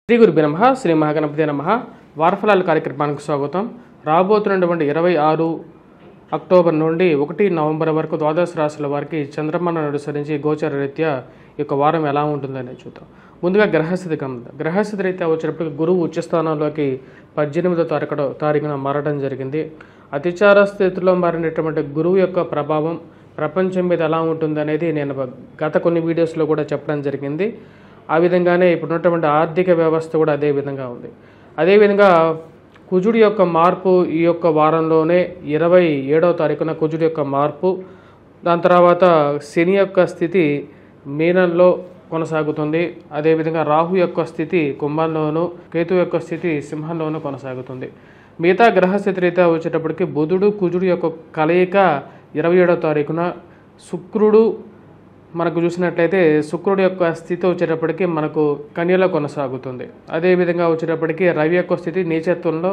శ్రీ గురుభ్యో నమః శ్రీ మహాగణపతి నమః వారఫలాల కార్యక్రమానికి స్వాగతం. రాబోతున్నటువంటి 26 అక్టోబర్ నుండి 1 నవంబర్ వరకు ద్వాదశ రాశుల వారికి చంద్రమానం అనుసరించి గోచర రీత్యా ఈ యొక్క వారం ఎలా ఉంటుందని చూద్దాం. ముందుగా గ్రహస్థితి గమనిద్దాం. గ్రహస్థితి రీత్యా వచ్చినప్పటికీ గురువు ఉచ్చస్థానంలోకి 18వ తారీఖున మారడం జరిగింది. అతిచార స్థితిలో మారినటువంటి గురువు యొక్క ప్రభావం ప్రపంచం మీద ఎలా ఉంటుంది అనేది నేను గత కొన్ని వీడియోస్లో కూడా చెప్పడం జరిగింది. ఆ విధంగానే ఇప్పుడున్నటువంటి ఆర్థిక వ్యవస్థ కూడా అదే విధంగా ఉంది. అదేవిధంగా కుజుడి యొక్క మార్పు ఈ యొక్క వారంలోనే 27వ తారీఖున కుజుడి యొక్క మార్పు, దాని తర్వాత శని యొక్క స్థితి మీనంలో కొనసాగుతుంది. అదేవిధంగా రాహు యొక్క స్థితి కుంభంలోను, కేతు యొక్క స్థితి సింహంలోనూ కొనసాగుతుంది. మిగతా గ్రహస్థితి రీత్యా వచ్చేటప్పటికి బుధుడు కుజుడు యొక్క కలయిక 27వ తారీఖున, శుక్రుడు మనకు చూసినట్లయితే శుక్రుడు యొక్క స్థితి వచ్చేటప్పటికి మనకు కన్యలో కొనసాగుతుంది. అదేవిధంగా వచ్చేటప్పటికి రవి యొక్క స్థితి నీచత్వంలో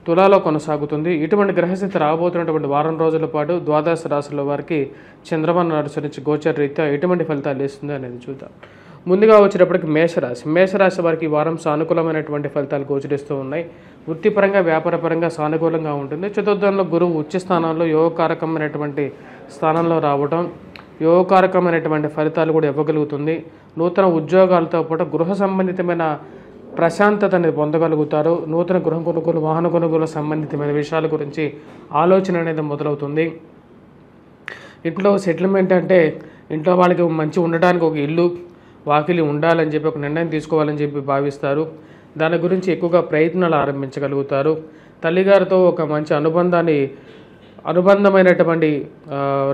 తులాలో కొనసాగుతుంది. ఇటువంటి గ్రహస్థితి రాబోతున్నటువంటి వారం రోజుల పాటు ద్వాదశ రాశుల వారికి చంద్రమానం అనుసరించి గోచర రీత్యా ఎటువంటి ఫలితాలు ఇస్తుంది అనేది చూద్దాం. ముందుగా వచ్చేటప్పటికి మేషరాశి వారికి ఈ వారం సానుకూలమైనటువంటి ఫలితాలు గోచరిస్తూ ఉన్నాయి. వృత్తిపరంగా వ్యాపారపరంగా సానుకూలంగా ఉంటుంది. చతుర్థంలో గురువు ఉచ్చ స్థానాల్లో యోగకారకమైనటువంటి స్థానంలో రావడం యోగకారకమైనటువంటి ఫలితాలు కూడా ఇవ్వగలుగుతుంది. నూతన ఉద్యోగాలతో పాటు గృహ సంబంధితమైన ప్రశాంతత అనేది పొందగలుగుతారు. నూతన గృహ కొనుగోలు, వాహన కొనుగోలు సంబంధితమైన విషయాల గురించి ఆలోచన అనేది మొదలవుతుంది. ఇంట్లో సెటిల్మెంట్ అంటే ఇంట్లో వాళ్ళకి మంచి ఉండడానికి ఒక ఇల్లు వాకిలి ఉండాలని చెప్పి ఒక నిర్ణయం తీసుకోవాలని చెప్పి భావిస్తారు. దాని గురించి ఎక్కువగా ప్రయత్నాలు ఆరంభించగలుగుతారు. తల్లిగారితో ఒక మంచి అనుబంధమైనటువంటి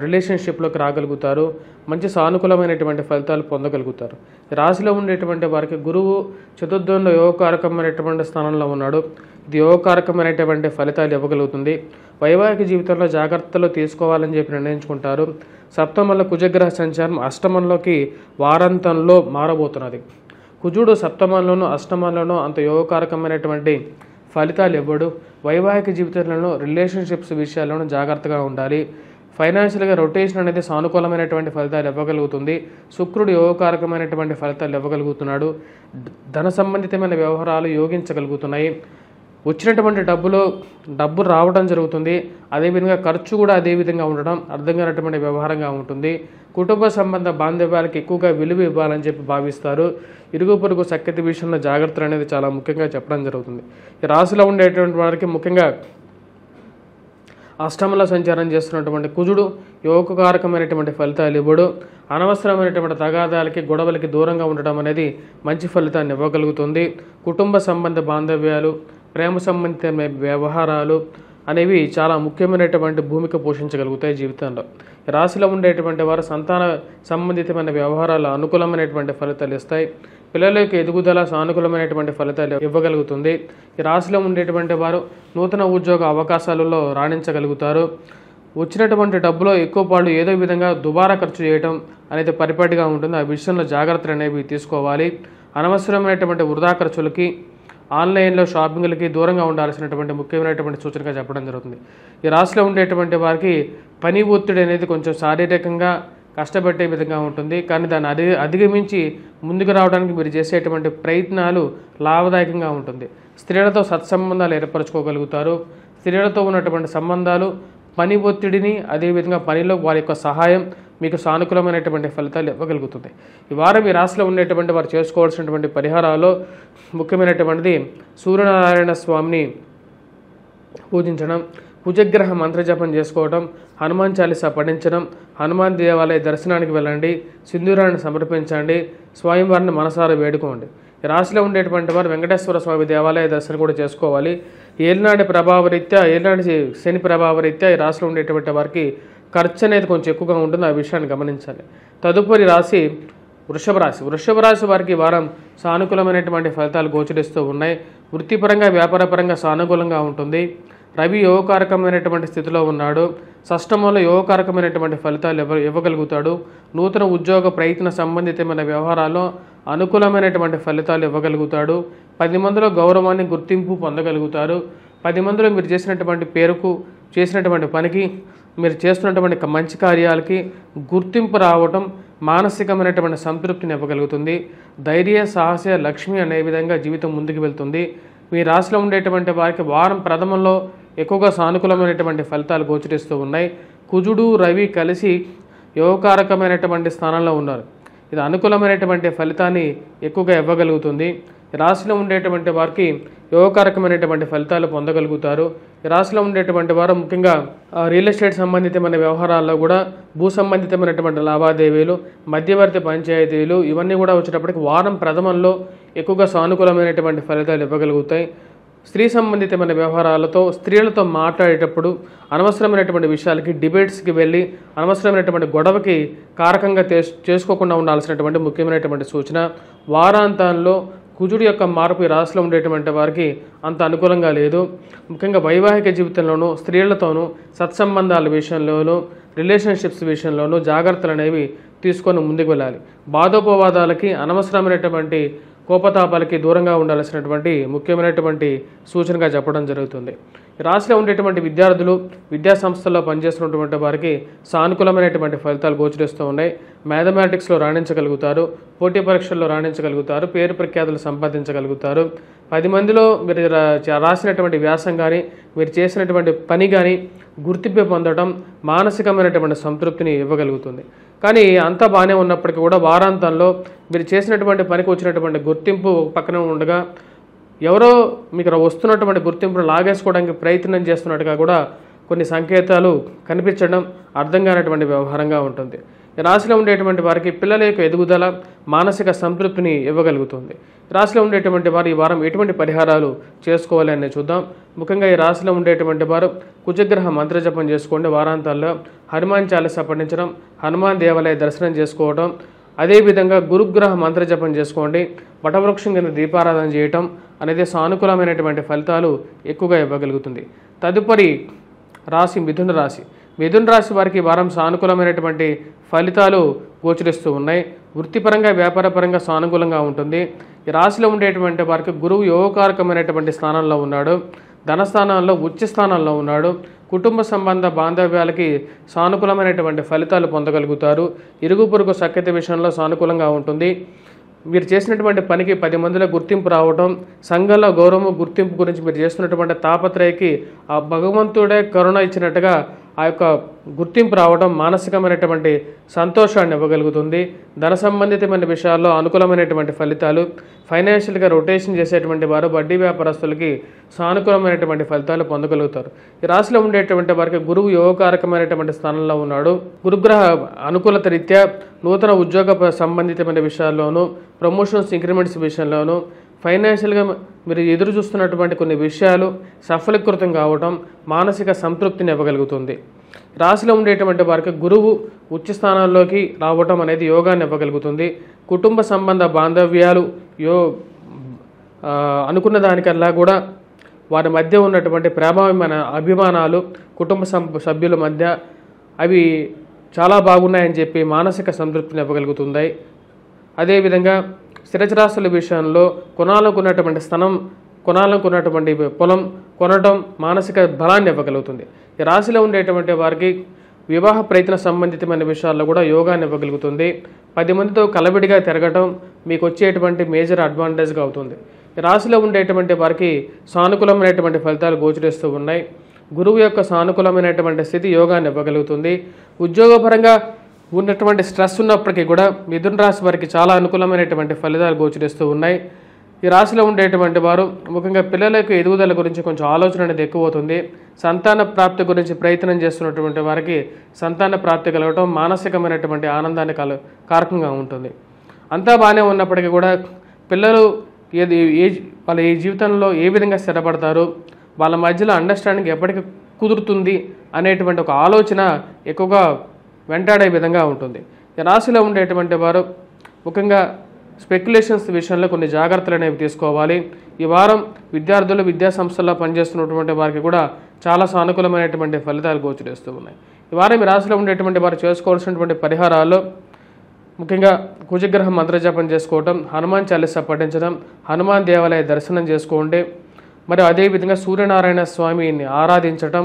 రిలేషన్షిప్లోకి రాగలుగుతారు. మంచి సానుకూలమైనటువంటి ఫలితాలు పొందగలుగుతారు. రాశిలో ఉండేటువంటి వారికి గురువు చతుర్థంలో యోగకారకమైనటువంటి స్థానంలో ఉన్నాడు. ఇది యోగకారకమైనటువంటి ఫలితాలు ఇవ్వగలుగుతుంది. వైవాహిక జీవితంలో జాగ్రత్తలు తీసుకోవాలని చెప్పి నిర్ణయించుకుంటారు. సప్తమంలో కుజగ్రహ సంచారం అష్టమంలోకి వారాంతంలో మారబోతున్నది. కుజుడు సప్తమంలోనూ అష్టమంలోనూ అంత యోగకారకమైనటువంటి ఫలితాలు ఇవ్వడు. వైవాహిక జీవితంలో రిలేషన్షిప్స్ విషయాల్లోనూ జాగ్రత్తగా ఉండాలి. ఫైనాన్షియల్గా రొటేషన్ అనేది సానుకూలమైనటువంటి ఫలితాలు ఇవ్వగలుగుతుంది. శుక్రుడు యోగకారకమైనటువంటి ఫలితాలు ఇవ్వగలుగుతున్నాడు. ధన సంబంధితమైన వ్యవహారాలు యోగించగలుగుతున్నాయి. వచ్చినటువంటి డబ్బు రావడం జరుగుతుంది. అదేవిధంగా ఖర్చు కూడా అదేవిధంగా ఉండడం అర్థం కానటువంటి వ్యవహారంగా ఉంటుంది. కుటుంబ సంబంధ బాంధవ్యాలకు ఎక్కువగా విలువ ఇవ్వాలని చెప్పి భావిస్తారు. ఇరుగు పొరుగు సఖ్యత విషయంలో జాగ్రత్తలు అనేది చాలా ముఖ్యంగా చెప్పడం జరుగుతుంది. ఈ రాశిలో ఉండేటువంటి వారికి ముఖ్యంగా అష్టమంలో సంచారం చేస్తున్నటువంటి కుజుడు యోగకారకమైనటువంటి ఫలితాలు ఇవ్వడు. అనవసరమైనటువంటి తగాదాలకి గొడవలకి దూరంగా ఉండడం అనేది మంచి ఫలితాన్ని ఇవ్వగలుగుతుంది. కుటుంబ సంబంధ బాంధవ్యాలు, ప్రేమ సంబంధిత వ్యవహారాలు అనేవి చాలా ముఖ్యమైనటువంటి భూమిక పోషించగలుగుతాయి జీవితంలో. రాశిలో ఉండేటువంటి వారు సంతాన సంబంధితమైన వ్యవహారాలు అనుకూలమైనటువంటి ఫలితాలు ఇస్తాయి. పిల్లలకి ఎదుగుదల సానుకూలమైనటువంటి ఫలితాలు ఇవ్వగలుగుతుంది. ఈ రాశిలో ఉండేటువంటి వారు నూతన ఉద్యోగ అవకాశాలలో రాణించగలుగుతారు. వచ్చినటువంటి డబ్బులో ఎక్కువ పాళ్ళు ఏదో విధంగా దుబారా ఖర్చు చేయడం అనేది పరిపాటిగా ఉంటుంది. ఆ విషయంలో జాగ్రత్తలు అనేవి తీసుకోవాలి. అనవసరమైనటువంటి వృధా ఖర్చులకి, ఆన్లైన్లో షాపింగ్లకి దూరంగా ఉండాల్సినటువంటి ముఖ్యమైనటువంటి సూచనగా చెప్పడం జరుగుతుంది. ఈ రాశిలో ఉండేటువంటి వారికి పని ఒత్తిడి అనేది కొంచెం శారీరకంగా కష్టపెట్టే విధంగా ఉంటుంది. కానీ దాన్ని అధిగమించి ముందుకు రావడానికి మీరు చేసేటువంటి ప్రయత్నాలు లాభదాయకంగా ఉంటుంది. స్త్రీలతో సత్సంబంధాలు ఏర్పరచుకోగలుగుతారు. స్త్రీలతో ఉన్నటువంటి సంబంధాలు పని ఒత్తిడిని, అదేవిధంగా పనిలో వారి యొక్క సహాయం మీకు సానుకూలమైనటువంటి ఫలితాలు ఇవ్వగలుగుతుంది. ఈ వారం ఈ రాశిలో ఉండేటువంటి వారు చేసుకోవాల్సినటువంటి పరిహారాల్లో ముఖ్యమైనటువంటిది సూర్యనారాయణ స్వామిని పూజించడం, కుజగ్రహ మంత్రజపం చేసుకోవడం, హనుమాన్ చాలీసా పఠించడం, హనుమాన్ దేవాలయ దర్శనానికి వెళ్ళండి, సింధూరాన్ని సమర్పించండి, స్వయంవారిని మనసారా వేడుకోండి. ఈ రాశిలో ఉండేటువంటి వారు వెంకటేశ్వర స్వామి దేవాలయ దర్శనం కూడా చేసుకోవాలి. ఏలినాటి శని ప్రభావరీత్యా ఈ రాశిలో ఉండేటువంటి వారికి ఖర్చు అనేది కొంచెం ఎక్కువగా ఉంటుంది. ఆ విషయాన్ని గమనించాలి. తదుపరి రాశి వృషభ రాశి వారికి వారం సానుకూలమైనటువంటి ఫలితాలు గోచరిస్తూ ఉన్నాయి. వృత్తిపరంగా వ్యాపారపరంగా సానుకూలంగా ఉంటుంది. రవి యోగకారకమైనటువంటి స్థితిలో ఉన్నాడు. షష్టమంలో యోగకారకమైనటువంటి ఫలితాలు ఇవ్వగలుగుతాడు. నూతన ఉద్యోగ ప్రయత్న సంబంధితమైన వ్యవహారాల్లో అనుకూలమైనటువంటి ఫలితాలు ఇవ్వగలుగుతాడు. 10 మందిలో గౌరవాన్ని, గుర్తింపు పొందగలుగుతారు. 10 మందిలో మీరు చేసినటువంటి పేరుకు, చేసినటువంటి పనికి మీరు చేస్తున్నటువంటి మంచి కార్యాలకి గుర్తింపు రావటం మానసికమైనటువంటి సంతృప్తిని ఇవ్వగలుగుతుంది. ధైర్య సాహస లక్ష్మి అనే విధంగా జీవితం ముందుకు వెళ్తుంది. మీ రాశిలో ఉండేటువంటి వారికి వారం ప్రథమంలో ఎక్కువగా సానుకూలమైనటువంటి ఫలితాలు గోచరిస్తూ ఉన్నాయి. కుజుడు రవి కలిసి యోగకారకమైనటువంటి స్థానంలో ఉన్నారు. ఇది అనుకూలమైనటువంటి ఫలితాన్ని ఎక్కువగా ఇవ్వగలుగుతుంది. రాశిలో ఉండేటువంటి వారికి యోగకారకమైనటువంటి ఫలితాలు పొందగలుగుతారు. రాశిలో ఉండేటువంటి వారు ముఖ్యంగా రియల్ ఎస్టేట్ సంబంధితమైన వ్యవహారాల్లో కూడా భూ సంబంధితమైనటువంటి లావాదేవీలు, మధ్యవర్తి పంచాయతీలు ఇవన్నీ కూడా వచ్చేటప్పటికి వారం ప్రథమంలో ఎక్కువగా సానుకూలమైనటువంటి ఫలితాలు ఇవ్వగలుగుతాయి. స్త్రీ సంబంధితమైన వ్యవహారాలతో స్త్రీలతో మాట్లాడేటప్పుడు అనవసరమైనటువంటి విషయాలకి డిబేట్స్కి వెళ్ళి అనవసరమైనటువంటి గొడవకి కారకంగా చేసుకోకుండా ఉండాల్సినటువంటి ముఖ్యమైనటువంటి సూచన. వారాంతంలో కుజుడు యొక్క మార్పు ఈ రాశిలో ఉండేటువంటి వారికి అంత అనుకూలంగా లేదు. ముఖ్యంగా వైవాహిక జీవితంలోనూ స్త్రీలతోనూ సత్సంబంధాల విషయంలోనూ రిలేషన్షిప్స్ విషయంలోనూ జాగ్రత్తలు అనేవి తీసుకొని ముందుకు వెళ్ళాలి. వాదోపవాదాలకి అనవసరమైనటువంటి కోపతాపాలకి దూరంగా ఉండాల్సినటువంటి ముఖ్యమైనటువంటి సూచనగా చెప్పడం జరుగుతుంది. రాశిలో ఉండేటువంటి విద్యార్థులు విద్యా సంస్థల్లో పనిచేస్తున్నటువంటి వారికి సానుకూలమైనటువంటి ఫలితాలు గోచరిస్తూ ఉన్నాయి. మ్యాథమెటిక్స్లో రాణించగలుగుతారు, పోటీ పరీక్షల్లో రాణించగలుగుతారు, పేరు ప్రఖ్యాతులు సంపాదించగలుగుతారు. 10 మందిలో మీరు రాసినటువంటి వ్యాసం కానీ మీరు చేసినటువంటి పని కానీ గుర్తింపు పొందడం మానసికమైనటువంటి సంతృప్తిని ఇవ్వగలుగుతుంది. కానీ అంతా బాగానే ఉన్నప్పటికీ కూడా వారాంతంలో మీరు చేసినటువంటి పనికి వచ్చినటువంటి గుర్తింపు పక్కన ఉండగా ఎవరో మీకు వస్తున్నటువంటి గుర్తింపును లాగేసుకోవడానికి ప్రయత్నం చేస్తున్నట్టుగా కూడా కొన్ని సంకేతాలు కనిపించడం అర్థం కానటువంటి వ్యవహారంగా ఉంటుంది. ఈ రాశిలో ఉండేటువంటి వారికి పిల్లల యొక్క ఎదుగుదల మానసిక సంతృప్తిని ఇవ్వగలుగుతుంది. రాశిలో ఉండేటువంటి వారు ఈ వారం ఎటువంటి పరిహారాలు చేసుకోవాలి అని చూద్దాం. ముఖ్యంగా ఈ రాశిలో ఉండేటువంటి వారు కుజగ్రహ మంత్రజపం చేసుకోండి. వారాంతాల్లో హనుమాన్ చాలీసా పఠించడం, హనుమాన్ దేవాలయ దర్శనం చేసుకోవడం, అదేవిధంగా గురుగ్రహ మంత్రజపం చేసుకోండి. వటవృక్షం కింద దీపారాధన చేయటం అనేది సానుకూలమైనటువంటి ఫలితాలు ఎక్కువగా ఇవ్వగలుగుతుంది. తదుపరి రాశి మిథున రాశి. మిథున రాశి వారికి వారం సానుకూలమైనటువంటి ఫలితాలు గోచరిస్తూ ఉన్నాయి. వృత్తిపరంగా వ్యాపారపరంగా సానుకూలంగా ఉంటుంది. ఈ రాశిలో ఉండేటువంటి వారికి గురువు యోగకారకమైనటువంటి స్థానంలో ఉన్నాడు. ధనస్థానంలో ఉచ్చ స్థానంలో ఉన్నాడు. కుటుంబ సంబంధ బాంధవ్యాలకి సానుకూలమైనటువంటి ఫలితాలు పొందగలుగుతారు. ఇరుగు పొరుగు సఖ్యత విషయంలో సానుకూలంగా ఉంటుంది. మీరు చేసినటువంటి పనికి 10 మందిలో గుర్తింపు రావటం, సంఘంలో గౌరవం గుర్తింపు గురించి మీరు చేస్తున్నటువంటి తాపత్రయకి ఆ భగవంతుడే కరుణ ఇచ్చినట్టుగా ఆ యొక్క గుర్తింపు రావడం మానసికమైనటువంటి సంతోషాన్ని ఇవ్వగలుగుతుంది. ధన సంబంధితమైన విషయాల్లో అనుకూలమైనటువంటి ఫలితాలు, ఫైనాన్షియల్గా రొటేషన్ చేసేటువంటి వారు వడ్డీ వ్యాపారస్తులకి సానుకూలమైనటువంటి ఫలితాలు పొందగలుగుతారు. ఈ రాశిలో ఉండేటువంటి వారికి గురువు యోగకారకమైనటువంటి స్థానంలో ఉన్నాడు. గురుగ్రహ అనుకూలత రీత్యా నూతన ఉద్యోగ సంబంధితమైన విషయాల్లోనూ, ప్రమోషన్స్ ఇంక్రిమెంట్స్ విషయంలోనూ, ఫైనాన్షియల్గా మీరు ఎదురు చూస్తున్నటువంటి కొన్ని విషయాలు సఫలీకృతం కావటం మానసిక సంతృప్తిని ఇవ్వగలుగుతుంది. రాశిలో ఉండేటువంటి వారికి గురువు ఉచ్చ స్థానాల్లోకి రావటం అనేది యోగాన్ని ఇవ్వగలుగుతుంది. కుటుంబ సంబంధ బాంధవ్యాలు అనుకున్న దానికల్లా కూడా వారి మధ్య ఉన్నటువంటి ప్రేమమైన అభిమానాలు కుటుంబ సభ్యుల మధ్య అవి చాలా బాగున్నాయని చెప్పి మానసిక సంతృప్తిని ఇవ్వగలుగుతుంది. అదేవిధంగా స్థిరచరాస్తుల విషయంలో కొనాలనుకున్నటువంటి స్థలం, కొనాలనుకున్నటువంటి పొలం కొనడం మానసిక బలాన్ని ఇవ్వగలుగుతుంది. ఈ రాశిలో ఉండేటువంటి వారికి వివాహ ప్రయత్న సంబంధితమైన విషయాల్లో కూడా యోగాన్ని ఇవ్వగలుగుతుంది. 10 మందితో కలబిడిగా తిరగటం మీకు వచ్చేటువంటి మేజర్ అడ్వాంటేజ్గా అవుతుంది. ఈ రాశిలో ఉండేటువంటి వారికి సానుకూలమైనటువంటి ఫలితాలు గోచరిస్తూ ఉన్నాయి. గురువు యొక్క సానుకూలమైనటువంటి స్థితి యోగాన్ని ఇవ్వగలుగుతుంది. ఉద్యోగపరంగా ఉన్నటువంటి స్ట్రెస్ ఉన్నప్పటికీ కూడా మిథున రాశి వారికి చాలా అనుకూలమైనటువంటి ఫలితాలు గోచరిస్తూ ఉన్నాయి. ఈ రాశిలో ఉండేటువంటి వారు ముఖ్యంగా పిల్లలకు ఎదుగుదల గురించి కొంచెం ఆలోచన అనేది ఎక్కువ అవుతుంది. సంతాన ప్రాప్తి గురించి ప్రయత్నం చేస్తున్నటువంటి వారికి సంతాన ప్రాప్తి కలగటం మానసికమైనటువంటి ఆనందాన్ని కారకంగా ఉంటుంది. అంతా బాగానే ఉన్నప్పటికీ కూడా పిల్లలు వాళ్ళ ఈ జీవితంలో ఏ విధంగా స్థిరపడతారు, వాళ్ళ మధ్యలో అండర్స్టాండింగ్ ఎప్పటికీ కుదురుతుంది అనేటువంటి ఒక ఆలోచన ఎక్కువగా వెంటాడే విధంగా ఉంటుంది. ఈ రాశిలో ఉండేటువంటి వారు ముఖ్యంగా స్పెక్యులేషన్స్ విషయంలో కొన్ని జాగ్రత్తలు అనేవి తీసుకోవాలి. ఈ వారం విద్యార్థులు విద్యా సంస్థల్లో పనిచేస్తున్నటువంటి వారికి కూడా చాలా సానుకూలమైనటువంటి ఫలితాలు గోచరిస్తూ ఉన్నాయి. ఈ వారం ఈ రాశిలో ఉండేటువంటి వారు చేసుకోవాల్సినటువంటి పరిహారాల్లో ముఖ్యంగా కుజగ్రహ మంత్రజపం చేసుకోవటం, హనుమాన్ చాలీసా పఠించడం, హనుమాన్ దేవాలయ దర్శనం చేసుకోండి. మరియు అదేవిధంగా సూర్యనారాయణ స్వామిని ఆరాధించటం,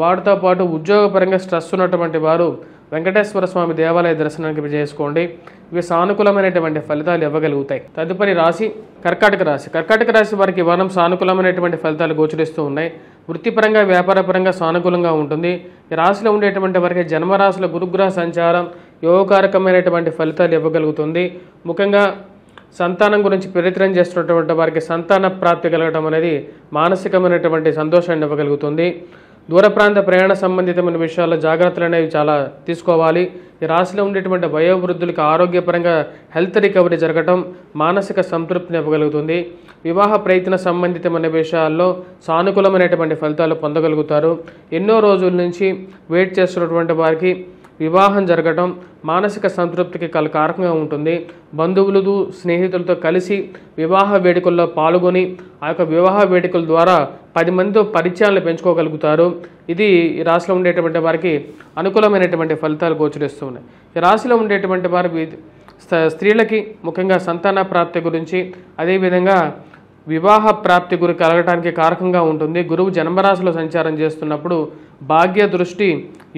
వాటితో పాటు ఉద్యోగపరంగా స్ట్రెస్ ఉన్నటువంటి వారు వెంకటేశ్వర స్వామి దేవాలయ దర్శనానికి చేసుకోండి. ఇవి సానుకూలమైనటువంటి ఫలితాలు ఇవ్వగలుగుతాయి. తదుపరి రాశి కర్కాటక రాశి. కర్కాటక రాశి వారికి ఈ వారం సానుకూలమైనటువంటి ఫలితాలు గోచరిస్తూ ఉన్నాయి. వృత్తిపరంగా వ్యాపారపరంగా సానుకూలంగా ఉంటుంది. ఈ రాశిలో ఉండేటువంటి వారికి జన్మరాశుల గురుగ్రహ సంచారం యోగకారకమైనటువంటి ఫలితాలు ఇవ్వగలుగుతుంది. ముఖ్యంగా సంతానం గురించి ప్రయత్నం చేస్తున్నటువంటి వారికి సంతాన ప్రాప్తి కలగడం అనేది మానసికమైనటువంటి సంతోషాన్ని ఇవ్వగలుగుతుంది. దూర ప్రాంత ప్రయాణ సంబంధితమైన విషయాల్లో జాగ్రత్తలు అనేవి చాలా తీసుకోవాలి. ఈ రాశిలో ఉండేటువంటి వయోవృద్ధులకు ఆరోగ్యపరంగా హెల్త్ రికవరీ జరగటం మానసిక సంతృప్తిని ఇవ్వగలుగుతుంది. వివాహ ప్రయత్న సంబంధితమైన విషయాల్లో సానుకూలమైనటువంటి ఫలితాలు పొందగలుగుతారు. ఎన్నో రోజుల నుంచి వెయిట్ చేస్తున్నటువంటి వారికి వివాహం జరగడం మానసిక సంతృప్తికి కారకంగా ఉంటుంది. బంధువులు స్నేహితులతో కలిసి వివాహ వేడుకల్లో పాల్గొని ఆ యొక్క వివాహ వేడుకల ద్వారా 10 మందితో పరిచయాలను పెంచుకోగలుగుతారు. ఇది ఈ రాశిలో ఉండేటువంటి వారికి అనుకూలమైనటువంటి ఫలితాలు గోచరిస్తున్నాయి. ఈ రాశిలో ఉండేటువంటి వారి స్త్రీలకి ముఖ్యంగా సంతాన ప్రాప్తి గురించి అదేవిధంగా వివాహ ప్రాప్తి గురి కలగడానికి కారకంగా ఉంటుంది. గురువు జన్మరాశిలో సంచారం చేస్తున్నప్పుడు భాగ్య దృష్టి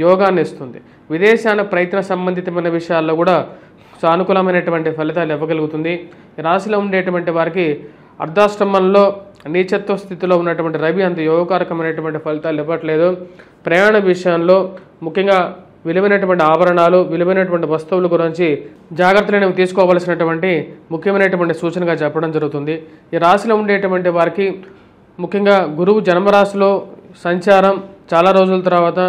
యోగాన్ని ఇస్తుంది. విదేశాన ప్రయత్న సంబంధితమైన విషయాల్లో కూడా సానుకూలమైనటువంటి ఫలితాలు ఇవ్వగలుగుతుంది. ఈ రాశిలో ఉండేటువంటి వారికి అర్ధాష్టమంలో నీచత్వ స్థితిలో ఉన్నటువంటి రవి అంత యోగకారకమైనటువంటి ఫలితాలు ఇవ్వట్లేదు. ప్రయాణ విషయంలో ముఖ్యంగా విలువైనటువంటి ఆభరణాలు విలువైనటువంటి వస్తువుల గురించి జాగ్రత్తలను తీసుకోవాల్సినటువంటి ముఖ్యమైనటువంటి సూచనగా చెప్పడం జరుగుతుంది. ఈ రాశిలో ఉండేటువంటి వారికి ముఖ్యంగా గురువు జన్మరాశిలో సంచారం చాలా రోజుల తర్వాత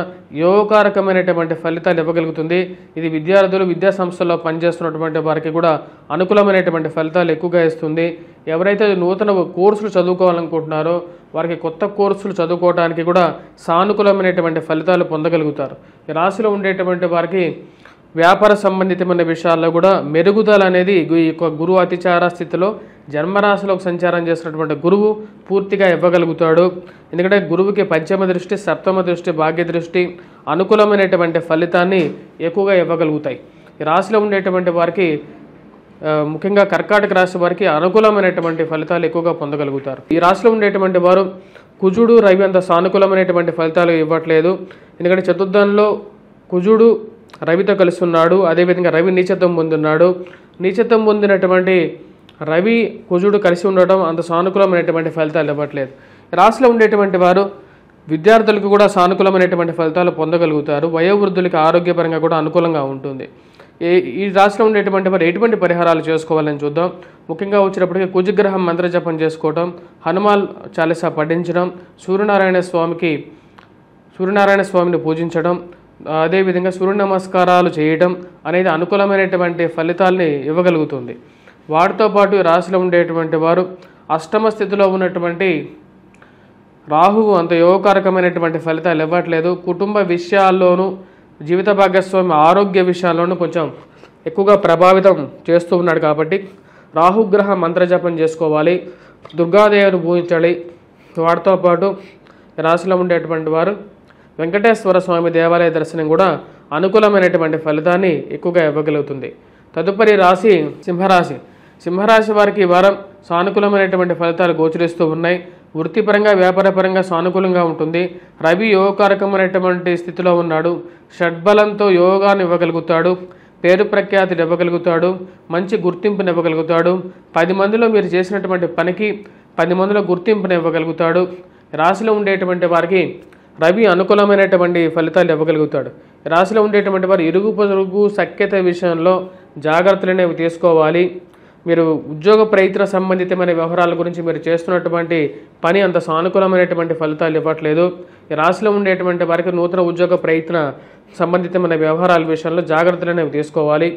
యోగకారకమైనటువంటి ఫలితాలు ఇవ్వగలుగుతుంది. ఇది విద్యార్థులు విద్యా సంస్థల్లో పనిచేస్తున్నటువంటి వారికి కూడా అనుకూలమైనటువంటి ఫలితాలు ఎక్కువగా ఇస్తుంది. ఎవరైతే నూతన కోర్సులు చదువుకోవాలనుకుంటున్నారో వారికి కొత్త కోర్సులు చదువుకోవడానికి కూడా సానుకూలమైనటువంటి ఫలితాలు పొందగలుగుతారు. ఈ రాశిలో ఉండేటువంటి వారికి వ్యాపార సంబంధితమైన విషయాల్లో కూడా మెరుగుదల అనేది ఈ యొక్క గురువు అతిచార స్థితిలో జన్మరాశిలోకి సంచారం చేసినటువంటి గురువు పూర్తిగా ఇవ్వగలుగుతాడు. ఎందుకంటే గురువుకి పంచమ దృష్టి సప్తమ దృష్టి భాగ్య దృష్టి అనుకూలమైనటువంటి ఫలితాన్ని ఎక్కువగా ఇవ్వగలుగుతాయి. ఈ రాశిలో ఉండేటువంటి వారికి ముఖ్యంగా కర్కాటక రాశి వారికి అనుకూలమైనటువంటి ఫలితాలు ఎక్కువగా పొందగలుగుతారు. ఈ రాశిలో ఉండేటువంటి వారు కుజుడు రవి అంత సానుకూలమైనటువంటి ఫలితాలు ఇవ్వట్లేదు. ఎందుకంటే చతుర్థంలో కుజుడు రవితో కలిసి ఉన్నాడు. అదేవిధంగా రవి నీచత్వం పొందున్నాడు. నీచత్వం పొందినటువంటి రవి కుజుడు కలిసి ఉండటం అంత సానుకూలమైనటువంటి ఫలితాలు ఇవ్వట్లేదు. రాశిలో ఉండేటువంటి వారు విద్యార్థులకు కూడా సానుకూలమైనటువంటి ఫలితాలు పొందగలుగుతారు. వయోవృద్ధులకి ఆరోగ్యపరంగా కూడా అనుకూలంగా ఉంటుంది. ఈ రాశిలో ఉండేటువంటి వారు ఎటువంటి పరిహారాలు చేసుకోవాలని చూద్దాం. ముఖ్యంగా వచ్చినప్పటికీ కుజగ్రహం మంత్రజపం చేసుకోవటం, హనుమాన్ చాలీసా పఠించడం, సూర్యనారాయణ స్వామిని పూజించడం, అదేవిధంగా సూర్య నమస్కారాలు చేయడం అనేది అనుకూలమైనటువంటి ఫలితాలని ఇవ్వగలుగుతుంది. వాటితో పాటు రాశిలో ఉండేటువంటి వారు అష్టమ స్థితిలో ఉన్నటువంటి రాహువు అంత యోగకారకమైనటువంటి ఫలితాలు ఇవ్వట్లేదు. కుటుంబ విషయాల్లోనూ జీవిత భాగస్వామి ఆరోగ్య విషయాల్లోనూ కొంచెం ఎక్కువగా ప్రభావితం చేస్తూ ఉన్నాడు. కాబట్టి రాహుగ్రహ మంత్రజపం చేసుకోవాలి, దుర్గాదేవిని పూజించాలి. వాటితో పాటు రాశిలో ఉండేటువంటి వారు వెంకటేశ్వర స్వామి దేవాలయ దర్శనం కూడా అనుకూలమైనటువంటి ఫలితాన్ని ఎక్కువగా ఇవ్వగలుగుతుంది. తదుపరి రాశి సింహరాశి. సింహరాశి వారికి ఈ వారం సానుకూలమైనటువంటి ఫలితాలు గోచరిస్తూ ఉన్నాయి. వృత్తిపరంగా వ్యాపారపరంగా సానుకూలంగా ఉంటుంది. రవి యోగకారకమైనటువంటి స్థితిలో ఉన్నాడు. షడ్బలంతో యోగాన్ని ఇవ్వగలుగుతాడు. పేరు ప్రఖ్యాతిని ఇవ్వగలుగుతాడు. మంచి గుర్తింపుని ఇవ్వగలుగుతాడు. 10 మందిలో మీరు చేసినటువంటి పనికి 10 మందిలో గుర్తింపుని ఇవ్వగలుగుతాడు. రాశిలో ఉండేటువంటి వారికి రవి అనుకూలమైనటువంటి ఫలితాలు ఇవ్వగలుగుతాడు. రాశిలో ఉండేటువంటి వారు ఇరుగు పొరుగు సఖ్యత విషయంలో జాగ్రత్తలు తీసుకోవాలి. మీరు ఉద్యోగ ప్రయత్న సంబంధితమైన వ్యవహారాల గురించి మీరు చేస్తున్నటువంటి పని అంత సానుకూలమైనటువంటి ఫలితాలు ఇవ్వట్లేదు. ఈ రాశిలో ఉండేటువంటి వారికి నూతన ఉద్యోగ ప్రయత్న సంబంధితమైన వ్యవహారాల విషయంలో జాగ్రత్తలు తీసుకోవాలి.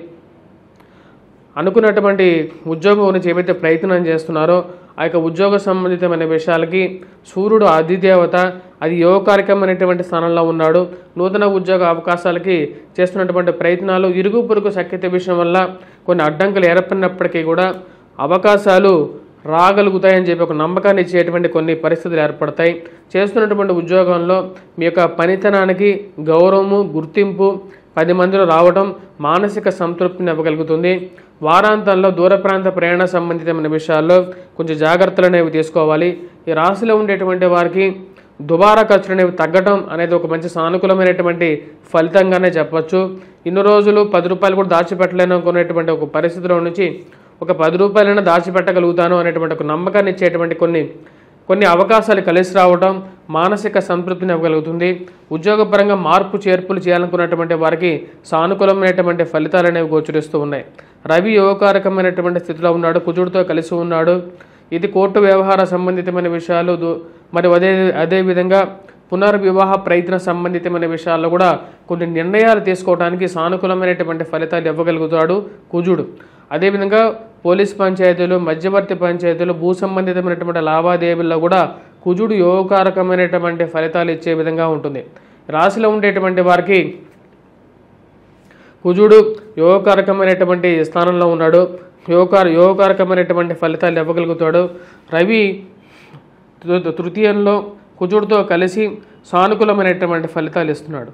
అనుకున్నటువంటి ఉద్యోగం గురించి ఏవైతే ప్రయత్నం చేస్తున్నారో ఆ యొక్క ఉద్యోగ సంబంధితమైన విషయాలకి సూర్యుడు అధిదేవత, అది యోగకారకమైనటువంటి స్థానంలో ఉన్నాడు. నూతన ఉద్యోగ అవకాశాలకి చేస్తున్నటువంటి ప్రయత్నాలు ఇరుగు పొరుగు సఖ్యత విషయం వల్ల కొన్ని అడ్డంకులు ఏర్పడినప్పటికీ కూడా అవకాశాలు రాగలుగుతాయని చెప్పి ఒక నమ్మకాన్ని ఇచ్చేటువంటి కొన్ని పరిస్థితులు ఏర్పడతాయి. చేస్తున్నటువంటి ఉద్యోగంలో మీ యొక్క పనితనానికి గౌరవము గుర్తింపు 10 మందిలో రావడం మానసిక సంతృప్తిని ఇవ్వగలుగుతుంది. వారాంతంలో దూర ప్రాంత ప్రయాణ సంబంధితమైన విషయాల్లో కొంచెం జాగ్రత్తలు అనేవి తీసుకోవాలి. ఈ రాశిలో ఉండేటువంటి వారికి దుబారా ఖర్చులు అనేవి తగ్గడం అనేది ఒక మంచి సానుకూలమైనటువంటి ఫలితంగానే చెప్పచ్చు. ఇన్ని రోజులు 10 రూపాయలు కూడా దాచిపెట్టలేను అనుకునేటువంటి ఒక పరిస్థితిలో నుంచి ఒక 10 రూపాయలైనా దాచిపెట్టగలుగుతాను అనేటువంటి ఒక నమ్మకాన్ని ఇచ్చేటువంటి కొన్ని అవకాశాలు కలిసి రావడం మానసిక సంతృప్తిని ఇవ్వగలుగుతుంది. ఉద్యోగపరంగా మార్పు చేర్పులు చేయాలనుకున్నటువంటి వారికి సానుకూలమైనటువంటి ఫలితాలు అనేవి గోచరిస్తూ ఉన్నాయి. రవి యోగకారకమైనటువంటి స్థితిలో ఉన్నాడు, కుజుడితో కలిసి ఉన్నాడు. ఇది కోర్టు వ్యవహార సంబంధితమైన విషయాలు మరి అదేవిధంగా పునర్వివాహ ప్రయత్న సంబంధితమైన విషయాల్లో కూడా కొన్ని నిర్ణయాలు తీసుకోవడానికి సానుకూలమైనటువంటి ఫలితాలు ఇవ్వగలుగుతాడు కుజుడు. అదేవిధంగా పోలీస్ పంచాయతీలు, మధ్యవర్తి పంచాయతీలు, భూ సంబంధితమైనటువంటి లావాదేవీల్లో కూడా కుజుడు యోగకారకమైనటువంటి ఫలితాలు ఇచ్చే విధంగా ఉంటుంది. రాశిలో ఉండేటువంటి వారికి కుజుడు యోగకారకమైనటువంటి స్థానంలో ఉన్నాడు, యోగకారకమైనటువంటి ఫలితాలు ఇవ్వగలుగుతాడు. రవి తృతీయంలో కుజుడితో కలిసి సానుకూలమైనటువంటి ఫలితాలు ఇస్తున్నాడు.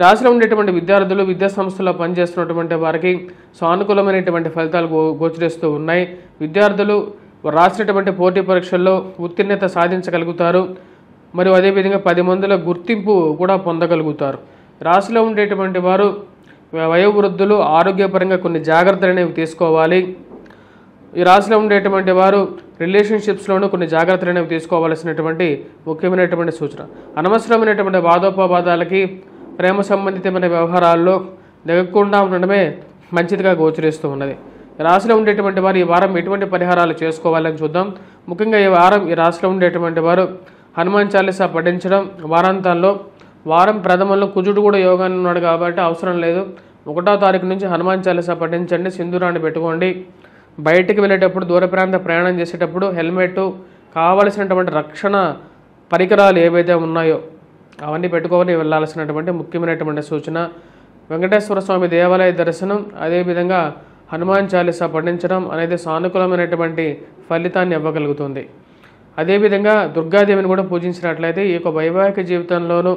రాశిలో ఉండేటువంటి విద్యార్థులు, విద్యా సంస్థల్లో పనిచేస్తున్నటువంటి వారికి సానుకూలమైనటువంటి ఫలితాలు గోచరిస్తూ ఉన్నాయి. విద్యార్థులు రాసినటువంటి పోటీ పరీక్షల్లో ఉత్తీర్ణత సాధించగలుగుతారు. మరియు అదేవిధంగా 10 మందిలో గుర్తింపు కూడా పొందగలుగుతారు. రాశిలో ఉండేటువంటి వారు వయోవృద్ధులు ఆరోగ్యపరంగా కొన్ని జాగ్రత్తలు అనేవి తీసుకోవాలి. ఈ రాశిలో ఉండేటువంటి వారు రిలేషన్షిప్స్లోనూ కొన్ని జాగ్రత్తలు అనేవి తీసుకోవాల్సినటువంటి ముఖ్యమైనటువంటి సూచన. అనవసరమైనటువంటి వాదోపవాదాలకి, ప్రేమ సంబంధితమైన వ్యవహారాల్లో దిగకుండా ఉండడమే మంచిదిగా గోచరిస్తూ ఉన్నది. రాశిలో ఉండేటువంటి వారు ఈ వారం ఎటువంటి పరిహారాలు చేసుకోవాలని చూద్దాం. ముఖ్యంగా ఈ రాశిలో ఉండేటువంటి వారు హనుమాన్ చాలీసా పఠించడం వారాంతాల్లో, వారం ప్రథమంలో కుజుడు కూడా యోగాన్ని ఉన్నాడు కాబట్టి అవసరం లేదు. 1వ తారీఖు నుంచి హనుమాన్ చాలీసా పఠించండి, సింధూరాన్ని పెట్టుకోండి. బయటికి వెళ్ళేటప్పుడు, దూర ప్రాంత ప్రయాణం చేసేటప్పుడు హెల్మెట్, కావలసినటువంటి రక్షణ పరికరాలు ఏవైతే ఉన్నాయో అవన్నీ పెట్టుకొని వెళ్ళాల్సినటువంటి ముఖ్యమైనటువంటి సూచన. వెంకటేశ్వర స్వామి దేవాలయ దర్శనం, అదేవిధంగా హనుమాన్ చాలీసా పఠించడం అనేది సానుకూలమైనటువంటి ఫలితాన్ని ఇవ్వగలుగుతుంది. అదేవిధంగా దుర్గాదేవిని కూడా పూజించినట్లయితే ఈ యొక్క వైవాహిక జీవితంలోనూ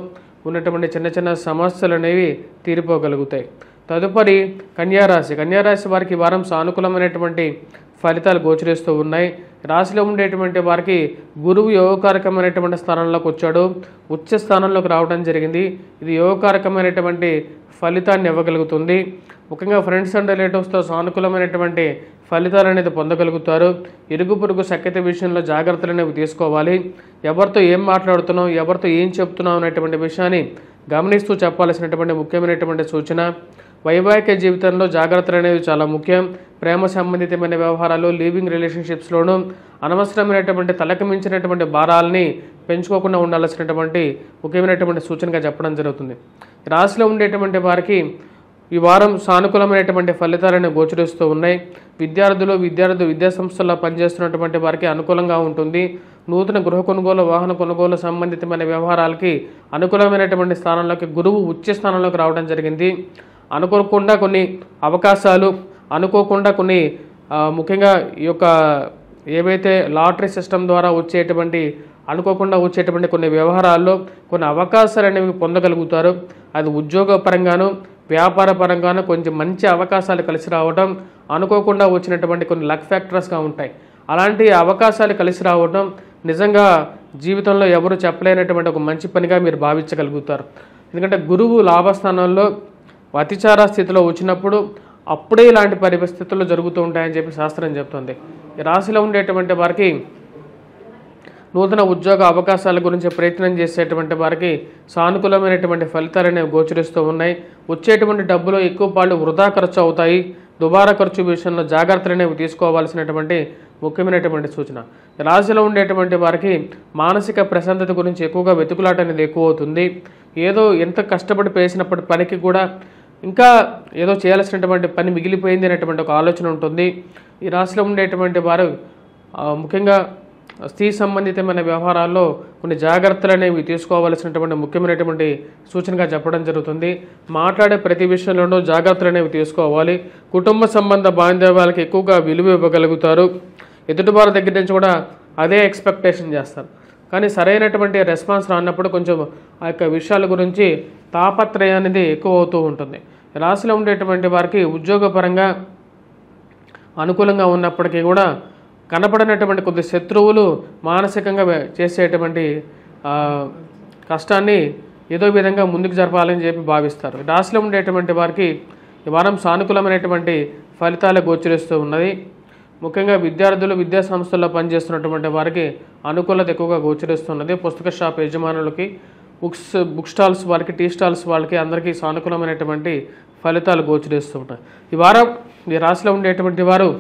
ఉన్నటువంటి చిన్న చిన్న సమస్యలు అనేవి తీరిపోగలుగుతాయి. తదుపరి కన్యారాశి వారికి వారం సానుకూలమైనటువంటి ఫలితాలు గోచరిస్తూ ఉన్నాయి. రాశిలో ఉండేటువంటి వారికి గురువు యోగకారకమైనటువంటి స్థానంలోకి వచ్చాడు, ఉచ్చ స్థానంలోకి రావడం జరిగింది. ఇది యోగకారకమైనటువంటి ఫలితాన్ని ఇవ్వగలుగుతుంది. ముఖ్యంగా ఫ్రెండ్స్ అండ్ రిలేటివ్స్తో సానుకూలమైనటువంటి ఫలితాలు అనేది పొందగలుగుతారు. ఇరుగు పొరుగు సఖ్యత విషయంలో జాగ్రత్తలు అనేవి తీసుకోవాలి. ఎవరితో ఏం మాట్లాడుతున్నాం, ఎవరితో ఏం చెప్తున్నాం అనేటువంటి విషయాన్ని గమనిస్తూ చెప్పాల్సినటువంటి ముఖ్యమైనటువంటి సూచన. వైవాహిక జీవితంలో జాగ్రత్తలు అనేవి చాలా ముఖ్యం. ప్రేమ సంబంధితమైన వ్యవహారాలు, లివింగ్ రిలేషన్షిప్స్లోనూ అనవసరమైనటువంటి తలకు మించినటువంటి భారాలని పెంచుకోకుండా ఉండాల్సినటువంటి ముఖ్యమైనటువంటి సూచనగా చెప్పడం జరుగుతుంది. రాశిలో ఉండేటువంటి వారికి ఈ వారం సానుకూలమైనటువంటి ఫలితాలను గోచరిస్తూ ఉన్నాయి. విద్యా సంస్థల్లో పనిచేస్తున్నటువంటి వారికి అనుకూలంగా ఉంటుంది. నూతన గృహ కొనుగోలు, వాహన కొనుగోలు సంబంధితమైన వ్యవహారాలకి అనుకూలమైనటువంటి స్థానంలోకి గురువు ఉచ్చ స్థానంలోకి రావడం జరిగింది. అనుకోకుండా కొన్ని అవకాశాలు, అనుకోకుండా కొన్ని ముఖ్యంగా ఈ యొక్క ఏవైతే లాటరీ సిస్టమ్ ద్వారా అనుకోకుండా వచ్చేటువంటి కొన్ని వ్యవహారాల్లో కొన్ని అవకాశాలు అనేవి పొందగలుగుతారు. అది ఉద్యోగ పరంగాను, వ్యాపార పరంగాను కొంచెం మంచి అవకాశాలు కలిసి రావడం అనుకోకుండా వచ్చినటువంటి కొన్ని లక్ ఫ్యాక్టర్స్గా ఉంటాయి. అలాంటి అవకాశాలు కలిసి రావడం నిజంగా జీవితంలో ఎవరు చెప్పలేనటువంటి ఒక మంచి పనిగా మీరు భావించగలుగుతారు. ఎందుకంటే గురువు లాభస్థానంలో అతిచార స్థితిలో వచ్చినప్పుడు అప్పుడే ఇలాంటి పరిస్థితుల్లో జరుగుతూ ఉంటాయని చెప్పి శాస్త్రం చెప్తుంది. ఈ రాశిలో ఉండేటువంటి వారికి నూతన ఉద్యోగ అవకాశాల గురించి ప్రయత్నం చేసేటువంటి వారికి సానుకూలమైనటువంటి ఫలితాలు అనేవి గోచరిస్తూ ఉన్నాయి. వచ్చేటువంటి డబ్బులో ఎక్కువ పాళ్ళు వృధా ఖర్చు అవుతాయి. దుబారా ఖర్చు విషయంలో జాగ్రత్తలు అనేవి తీసుకోవాల్సినటువంటి ముఖ్యమైనటువంటి సూచన. రాశిలో ఉండేటువంటి వారికి మానసిక ప్రశాంతత గురించి ఎక్కువగా వెతుకులాట అనేది ఎక్కువ అవుతుంది. ఏదో ఎంత కష్టపడి చేసినప్పటి పనికి కూడా ఇంకా ఏదో చేయాల్సినటువంటి పని మిగిలిపోయింది అనేటువంటి ఒక ఆలోచన ఉంటుంది. ఈ రాశిలో ఉండేటువంటి వారు ముఖ్యంగా స్త్రీ సంబంధితమైన వ్యవహారాల్లో కొన్ని జాగ్రత్తలు అనేవి తీసుకోవాల్సినటువంటి ముఖ్యమైనటువంటి సూచనగా చెప్పడం జరుగుతుంది. మాట్లాడే ప్రతి విషయంలోనూ జాగ్రత్తలు అనేవి తీసుకోవాలి. కుటుంబ సంబంధ బాంధవ్యాలకు ఎక్కువగా విలువ ఇవ్వగలుగుతారు. ఎదుటివారి దగ్గర నుంచి కూడా అదే ఎక్స్పెక్టేషన్ చేస్తారు. కానీ సరైనటువంటి రెస్పాన్స్ రానప్పుడు కొంచెం ఆ యొక్క విషయాల గురించి తాపత్రయం అనేది ఎక్కువ అవుతూ ఉంటుంది. రాశిలో ఉండేటువంటి వారికి ఉద్యోగపరంగా అనుకూలంగా ఉన్నప్పటికీ కూడా కనపడినటువంటి కొద్ది శత్రువులు మానసికంగా చేసేటువంటి కష్టాన్ని ఏదో విధంగా ముందుకు జరపాలని చెప్పి భావిస్తారు. రాశిలో ఉండేటువంటి వారికి ఈ వారం సానుకూలమైనటువంటి ఫలితాలు గోచరిస్తూ ఉన్నది. ముఖ్యంగా విద్యార్థులు, విద్యా సంస్థల్లో పనిచేస్తున్నటువంటి వారికి అనుకూలత ఎక్కువగా గోచరిస్తున్నది. పుస్తక షాప్ యజమానులకి, బుక్ స్టాల్స్ వారికి, టీ స్టాల్స్ వాళ్ళకి అందరికీ సానుకూలమైనటువంటి ఫలితాలు గోచరిస్తూ ఉంటాయి. ఈ వారం ఈ రాశిలో ఉండేటువంటి వారు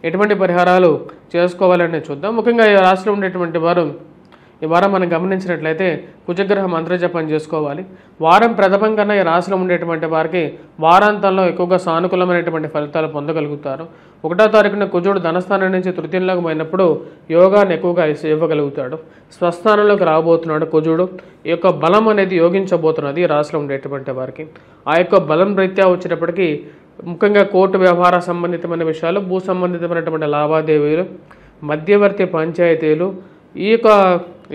ఎటువంటి పరిహారాలు చేసుకోవాలని చూద్దాం. ముఖ్యంగా ఈ రాశిలో ఉండేటువంటి వారు ఈ వారం మనం గమనించినట్లయితే కుజగ్రహ మంత్రజపం చేసుకోవాలి. వారం ప్రథమం కన్నా ఈ రాశిలో ఉండేటువంటి వారికి వారాంతంలో ఎక్కువగా సానుకూలమైనటువంటి ఫలితాలు పొందగలుగుతారు. 1వ తారీఖున కుజుడు ధనస్థానం నుంచి తృతీయంలోకి పోయినప్పుడు యోగాన్ని ఎక్కువగా ఇవ్వగలుగుతాడు. స్వస్థానంలోకి రాబోతున్నాడు కుజుడు. ఈ యొక్క బలం అనేది యోగించబోతున్నది ఈ రాశిలో ఉండేటువంటి వారికి. ఆ యొక్క బలం రీత్యా వచ్చేటప్పటికీ ముఖ్యంగా కోర్టు వ్యవహార సంబంధితమైన విషయాలు, భూ సంబంధితమైనటువంటి లావాదేవీలు, మధ్యవర్తి పంచాయతీలు, ఈ యొక్క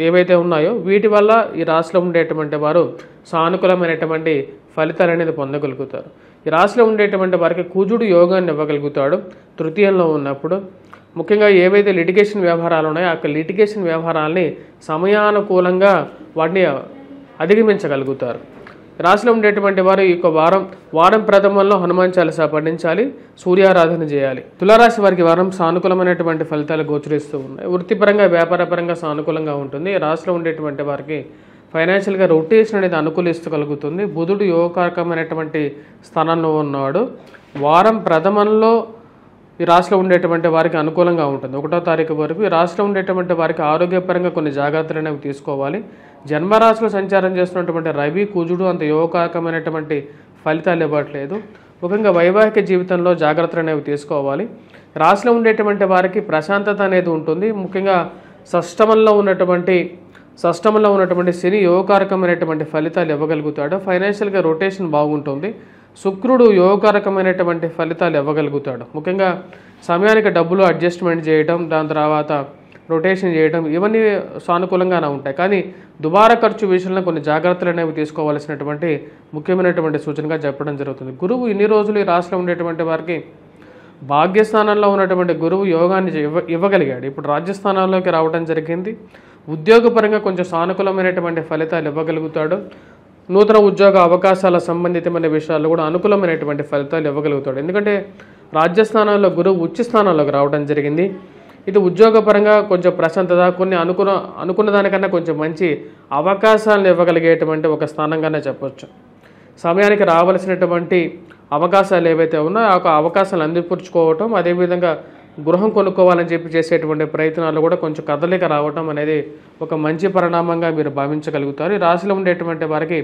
ఏవైతే ఉన్నాయో వీటి వల్ల ఈ రాశిలో ఉండేటువంటి వారు సానుకూలమైనటువంటి ఫలితాలు అనేది పొందగలుగుతారు. ఈ రాశిలో ఉండేటువంటి వారికి కుజుడు యోగాన్ని ఇవ్వగలుగుతాడు తృతీయంలో ఉన్నప్పుడు. ముఖ్యంగా ఏవైతే లిటిగేషన్ వ్యవహారాలు ఉన్నాయో ఆ లిటిగేషన్ వ్యవహారాలని సమయానుకూలంగా వాటిని అధిగమించగలుగుతారు. రాశిలో ఉండేటువంటి వారు ఈ యొక్క వారం ప్రథమంలో హనుమాన్ చాలీసా పఠించాలి, సూర్యారాధన చేయాలి. తులారాశి వారికి వారం సానుకూలమైనటువంటి ఫలితాలు గోచరిస్తూ ఉన్నాయి. వృత్తిపరంగా, వ్యాపారపరంగా సానుకూలంగా ఉంటుంది. రాశిలో ఉండేటువంటి వారికి ఫైనాన్షియల్గా రొటేషన్ అనేది అనుకూలిస్తగలుగుతుంది. బుధుడు యోగకారకమైనటువంటి స్థానంలో ఉన్నాడు. వారం ప్రథమంలో ఈ రాశిలో ఉండేటువంటి వారికి అనుకూలంగా ఉంటుంది. 1వ తారీఖు వరకు ఈ రాశిలో ఉండేటువంటి వారికి ఆరోగ్యపరంగా కొన్ని జాగ్రత్తలు అనేవి తీసుకోవాలి. జన్మరాశిలో సంచారం చేస్తున్నటువంటి రవి, కుజుడు అంత యోగకారకమైనటువంటి ఫలితాలు ఇవ్వట్లేదు. ముఖ్యంగా వైవాహిక జీవితంలో జాగ్రత్తలు అనేవి తీసుకోవాలి. రాశిలో ఉండేటువంటి వారికి ప్రశాంతత అనేది ఉంటుంది. ముఖ్యంగా షష్టమంలో ఉన్నటువంటి శని యోగకారకమైనటువంటి ఫలితాలు ఇవ్వగలుగుతాడు. ఫైనాన్షియల్గా రొటేషన్ బాగుంటుంది. శుక్రుడు యోగకారకమైనటువంటి ఫలితాలు ఇవ్వగలుగుతాడు. ముఖ్యంగా సమయానికి డబ్బులు అడ్జస్ట్మెంట్ చేయడం, దాని తర్వాత రొటేషన్ చేయడం, ఇవన్నీ సానుకూలంగానే ఉంటాయి. కానీ దుబారా ఖర్చు విషయంలో కొన్ని జాగ్రత్తలు అనేవి తీసుకోవాల్సినటువంటి ముఖ్యమైనటువంటి సూచనగా చెప్పడం జరుగుతుంది. గురువు ఇన్ని రోజులు ఈ రాశిలో ఉండేటువంటి వారికి భాగ్యస్థానంలో ఉన్నటువంటి గురువు యోగాన్ని ఇవ్వగలిగాడు. ఇప్పుడు రాజ్యస్థానాల్లోకి రావడం జరిగింది. ఉద్యోగపరంగా కొంచెం సానుకూలమైనటువంటి ఫలితాలు ఇవ్వగలుగుతాడు. నూతన ఉద్యోగ అవకాశాల సంబంధితమైన విషయాల్లో కూడా అనుకూలమైనటువంటి ఫలితాలు ఇవ్వగలుగుతాడు. ఎందుకంటే రాజ్యస్థానాల్లో గురువు ఉచ్చ స్థానాల్లోకి రావడం జరిగింది. ఇది ఉద్యోగపరంగా కొంచెం ప్రశాంతత, కొన్ని అనుకున్న దానికన్నా కొంచెం మంచి అవకాశాలను ఇవ్వగలిగేటువంటి ఒక స్థానంగానే చెప్పొచ్చు. సమయానికి రావాల్సినటువంటి అవకాశాలు ఏవైతే ఉన్నాయో ఆ అవకాశాలు అందిపుచ్చుకోవటం, అదేవిధంగా గృహం కొనుక్కోవాలని చెప్పి చేసేటువంటి ప్రయత్నాలు కూడా కొంచెం కదలిక రావటం అనేది ఒక మంచి పరిణామంగా మీరు భావించగలుగుతారు. ఈ రాశిలో ఉండేటువంటి వారికి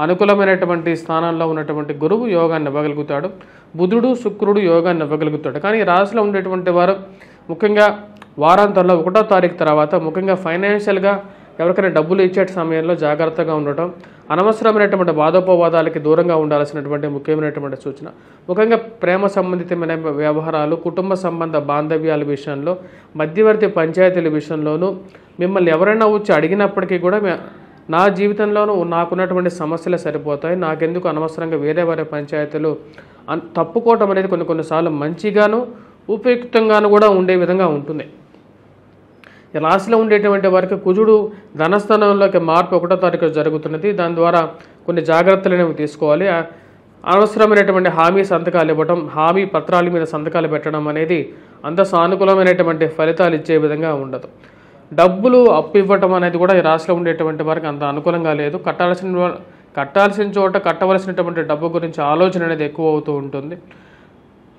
అనుకూలమైనటువంటి స్థానాల్లో ఉన్నటువంటి గురువు యోగాన్ని ఇవ్వగలుగుతాడు. బుధుడు, శుక్రుడు యోగాన్ని ఇవ్వగలుగుతాడు. కానీ ఈ రాశిలో ఉండేటువంటి వారు ముఖ్యంగా వారాంతంలో 1వ తారీఖు తర్వాత ముఖ్యంగా ఫైనాన్షియల్గా ఎవరికైనా డబ్బులు ఇచ్చే సమయంలో జాగ్రత్తగా ఉండటం, అనవసరమైనటువంటి వాదోపవాదాలకి దూరంగా ఉండాల్సినటువంటి ముఖ్యమైనటువంటి సూచన. ముఖ్యంగా ప్రేమ సంబంధితమైన వ్యవహారాలు, కుటుంబ సంబంధ బాంధవ్యాల విషయంలో, మధ్యవర్తి పంచాయతీల విషయంలోనూ మిమ్మల్ని ఎవరైనా వచ్చి అడిగినప్పటికీ కూడా నా జీవితంలోనూ నాకున్నటువంటి సమస్యలు సరిపోతాయి, నాకెందుకు అనవసరంగా వేరే వారి పంచాయతీలు తప్పుకోవటం అనేది కొన్నిసార్లు మంచిగాను ఉపయుక్తంగాను కూడా ఉండే విధంగా ఉంటుంది. రాశిలో ఉండేటువంటి వారికి కుజుడు ధనస్థానంలోకి మార్పు 1వ తారీఖు జరుగుతున్నది. దాని ద్వారా కొన్ని జాగ్రత్తలు అనేవి తీసుకోవాలి. అనవసరమైనటువంటి హామీ సంతకాలు ఇవ్వటం, హామీ పత్రాల మీద సంతకాలు పెట్టడం అనేది అంత సానుకూలమైనటువంటి ఫలితాలు ఇచ్చే విధంగా ఉండదు. డబ్బులు అప్పు ఇవ్వటం అనేది కూడా ఈ రాశిలో ఉండేటువంటి వారికి అంత అనుకూలంగా లేదు. కట్టాల్సిన చోట కట్టవలసినటువంటి డబ్బు గురించి ఆలోచన అనేది ఎక్కువ అవుతూ ఉంటుంది.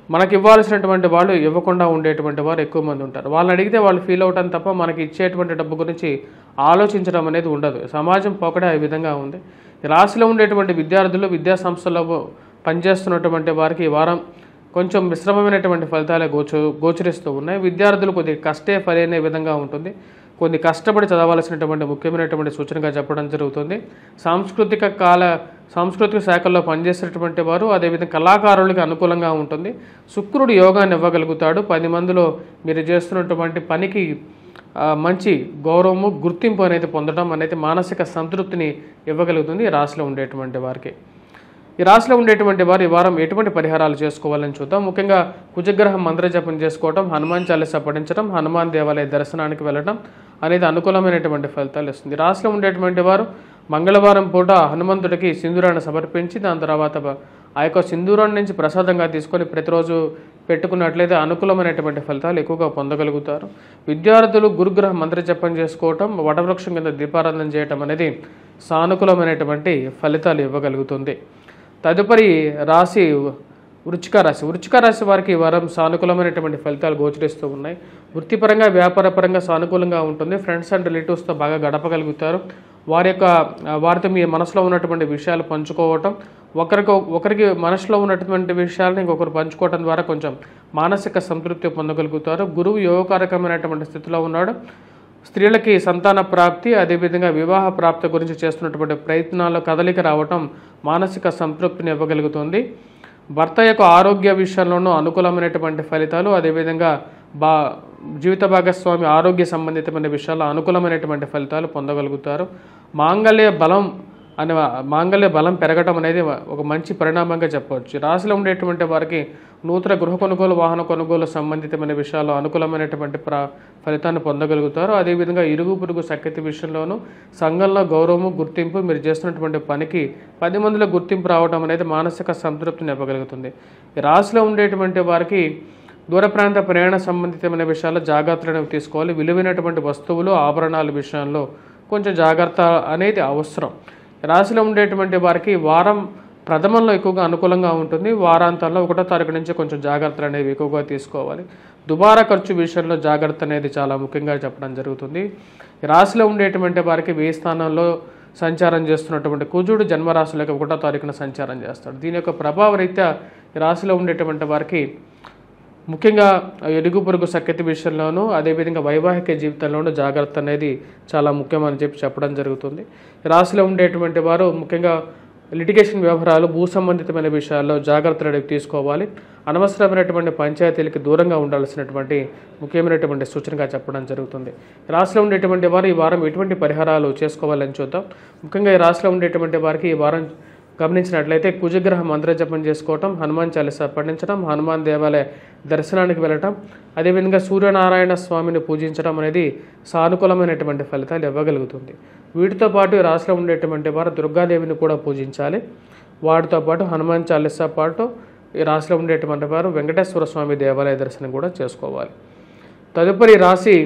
మనకి ఇవ్వాల్సినటువంటి వాళ్ళు ఇవ్వకుండా ఉండేటువంటి వారు ఎక్కువ మంది ఉంటారు. వాళ్ళని అడిగితే వాళ్ళు ఫీల్ అవటం తప్ప మనకి ఇచ్చేటువంటి డబ్బు గురించి ఆలోచించడం అనేది ఉండదు. సమాజం పోకడే ఈ విధంగా ఉంది. రాశిలో ఉండేటువంటి విద్యార్థులు, విద్యా సంస్థల్లో పనిచేస్తున్నటువంటి వారికి ఈ వారం కొంచెం మిశ్రమమైనటువంటి ఫలితాలే గోచరిస్తూ ఉన్నాయి. విద్యార్థులు కొద్దిగా కష్టే ఫలైన విధంగా ఉంటుంది. కొన్ని కష్టపడి చదవాల్సినటువంటి ముఖ్యమైనటువంటి సూచనగా చెప్పడం జరుగుతుంది. సాంస్కృతిక శాఖల్లో పనిచేసేటువంటి వారు, అదేవిధంగా కళాకారులకి అనుకూలంగా ఉంటుంది. శుక్రుడు యోగాన్ని ఇవ్వగలుగుతాడు. 10 మందిలో మీరు చేస్తున్నటువంటి పనికి మంచి గౌరవము, గుర్తింపు అనేది పొందడం అనేది మానసిక సంతృప్తిని ఇవ్వగలుగుతుంది ఈ రాశిలో ఉండేటువంటి వారికి. ఈ రాశిలో ఉండేటువంటి వారు ఈ వారం ఎటువంటి పరిహారాలు చేసుకోవాలని చూద్దాం. ముఖ్యంగా కుజగ్రహం మంత్రజపం చేసుకోవడం, హనుమాన్ చాలీసా పఠించడం, హనుమాన్ దేవాలయ దర్శనానికి వెళ్ళడం అనేది అనుకూలమైనటువంటి ఫలితాలు ఇస్తుంది. రాశిలో ఉండేటువంటి వారు మంగళవారం పూట హనుమంతుడికి సింధూరాన్ని సమర్పించి దాని తర్వాత ఆ యొక్క సింధూరాన్ని నుంచి ప్రసాదంగా తీసుకొని ప్రతిరోజు పెట్టుకున్నట్లయితే అనుకూలమైనటువంటి ఫలితాలు ఎక్కువగా పొందగలుగుతారు. విద్యార్థులు గురుగ్రహ మంత్ర జపం చేసుకోవటం, వటవృక్షం కింద దీపారాధన చేయటం అనేది సానుకూలమైనటువంటి ఫలితాలు ఇవ్వగలుగుతుంది. తదుపరి రాశి వృశ్చిక రాశి. వృశ్చిక రాశి వారికి ఈ వారం సానుకూలమైనటువంటి ఫలితాలు గోచరిస్తూ ఉన్నాయి. వృత్తిపరంగా వ్యాపారపరంగా సానుకూలంగా ఉంటుంది. ఫ్రెండ్స్ అండ్ రిలేటివ్స్తో బాగా గడపగలుగుతారు. వారితో మీ మనసులో ఉన్నటువంటి విషయాలు పంచుకోవటం, ఒకరికి మనసులో ఉన్నటువంటి విషయాలను ఇంకొకరు పంచుకోవటం ద్వారా కొంచెం మానసిక సంతృప్తి పొందగలుగుతారు. గురువు యోగకారకమైనటువంటి స్థితిలో ఉన్నాడు. స్త్రీలకి సంతాన ప్రాప్తి, అదేవిధంగా వివాహ ప్రాప్తి గురించి చేస్తున్నటువంటి ప్రయత్నాల్లో కదలిక రావటం మానసిక సంతృప్తిని ఇవ్వగలుగుతుంది. భర్త యొక్క ఆరోగ్య విషయంలోనూ అనుకూలమైనటువంటి ఫలితాలు, అదేవిధంగా జీవిత భాగస్వామి ఆరోగ్య సంబంధితమైన విషయాల్లో అనుకూలమైనటువంటి ఫలితాలు పొందగలుగుతారు. మాంగళ్య బలం పెరగటం అనేది ఒక మంచి పరిణామంగా చెప్పవచ్చు. రాశిలో ఉండేటువంటి వారికి నూతన గృహ కొనుగోలు, వాహన కొనుగోలు సంబంధితమైన విషయాల్లో అనుకూలమైనటువంటి ఫలితాన్ని పొందగలుగుతారు. అదేవిధంగా ఇరుగు పొరుగు సఖ్యత విషయంలోనూ సంఘంలో గౌరవము, గుర్తింపు, మీరు చేస్తున్నటువంటి పనికి 10 మందిలో గుర్తింపు రావడం అనేది మానసిక సంతృప్తిని ఇవ్వగలుగుతుంది. ఈ రాశిలో ఉండేటువంటి వారికి దూర ప్రాంత ప్రయాణ సంబంధితమైన విషయాల్లో జాగ్రత్తలు తీసుకోవాలి. విలువైనటువంటి వస్తువులు, ఆభరణాల విషయంలో కొంచెం జాగ్రత్త అనేది అవసరం. రాశిలో ఉండేటువంటి వారికి వారం ప్రథమంలో ఎక్కువగా అనుకూలంగా ఉంటుంది. వారాంతాల్లో 1వ తారీఖు నుంచి కొంచెం జాగ్రత్తలు అనేవి ఎక్కువగా తీసుకోవాలి. దుబారా ఖర్చు విషయంలో జాగ్రత్త అనేది చాలా ముఖ్యంగా చెప్పడం జరుగుతుంది. రాశిలో ఉండేటువంటి వారికి 1000 స్థానంలో సంచారం చేస్తున్నటువంటి కుజుడు జన్మరాశిలోకి 1వ తారీఖున సంచారం చేస్తాడు. దీని యొక్క ప్రభావ రీత్యా రాశిలో ఉండేటువంటి వారికి ముఖ్యంగా ఇరుగు పొరుగు సఖ్యత విషయంలోనూ, అదేవిధంగా వైవాహిక జీవితంలోనూ జాగ్రత్త అనేది చాలా ముఖ్యమని చెప్పడం జరుగుతుంది. రాశిలో ఉండేటువంటి వారు ముఖ్యంగా లిటిగేషన్ వ్యవహారాలు, భూ సంబంధితమైన విషయాల్లో జాగ్రత్తలు తీసుకోవాలి. అనవసరమైనటువంటి పంచాయతీలకి దూరంగా ఉండాల్సినటువంటి ముఖ్యమైనటువంటి సూచనగా చెప్పడం జరుగుతుంది. రాశిలో ఉండేటువంటి వారు ఈ వారం ఎటువంటి పరిహారాలు చేసుకోవాలని చూద్దాం. ముఖ్యంగా ఈ రాశిలో ఉండేటువంటి వారికి ఈ వారం గమనించినట్లయితే కుజగ్రహ మంత్ర జపం చేసుకోవటం, హనుమాన్ చాలీసా పఠించడం, హనుమాన్ దేవాలయ దర్శనానికి వెళ్ళటం, అదేవిధంగా సూర్యనారాయణ స్వామిని పూజించడం అనేది సానుకూలమైనటువంటి ఫలితాలు ఇవ్వగలుగుతుంది. వీటితో పాటు రాశిలో ఉండేటువంటి వారు దుర్గాదేవిని కూడా పూజించాలి. వాటితో పాటు హనుమాన్ చాలీసా పాటు ఈ రాశిలో ఉండేటువంటి వారు వెంకటేశ్వర స్వామి దేవాలయ దర్శనం కూడా చేసుకోవాలి. తదుపరి రాశి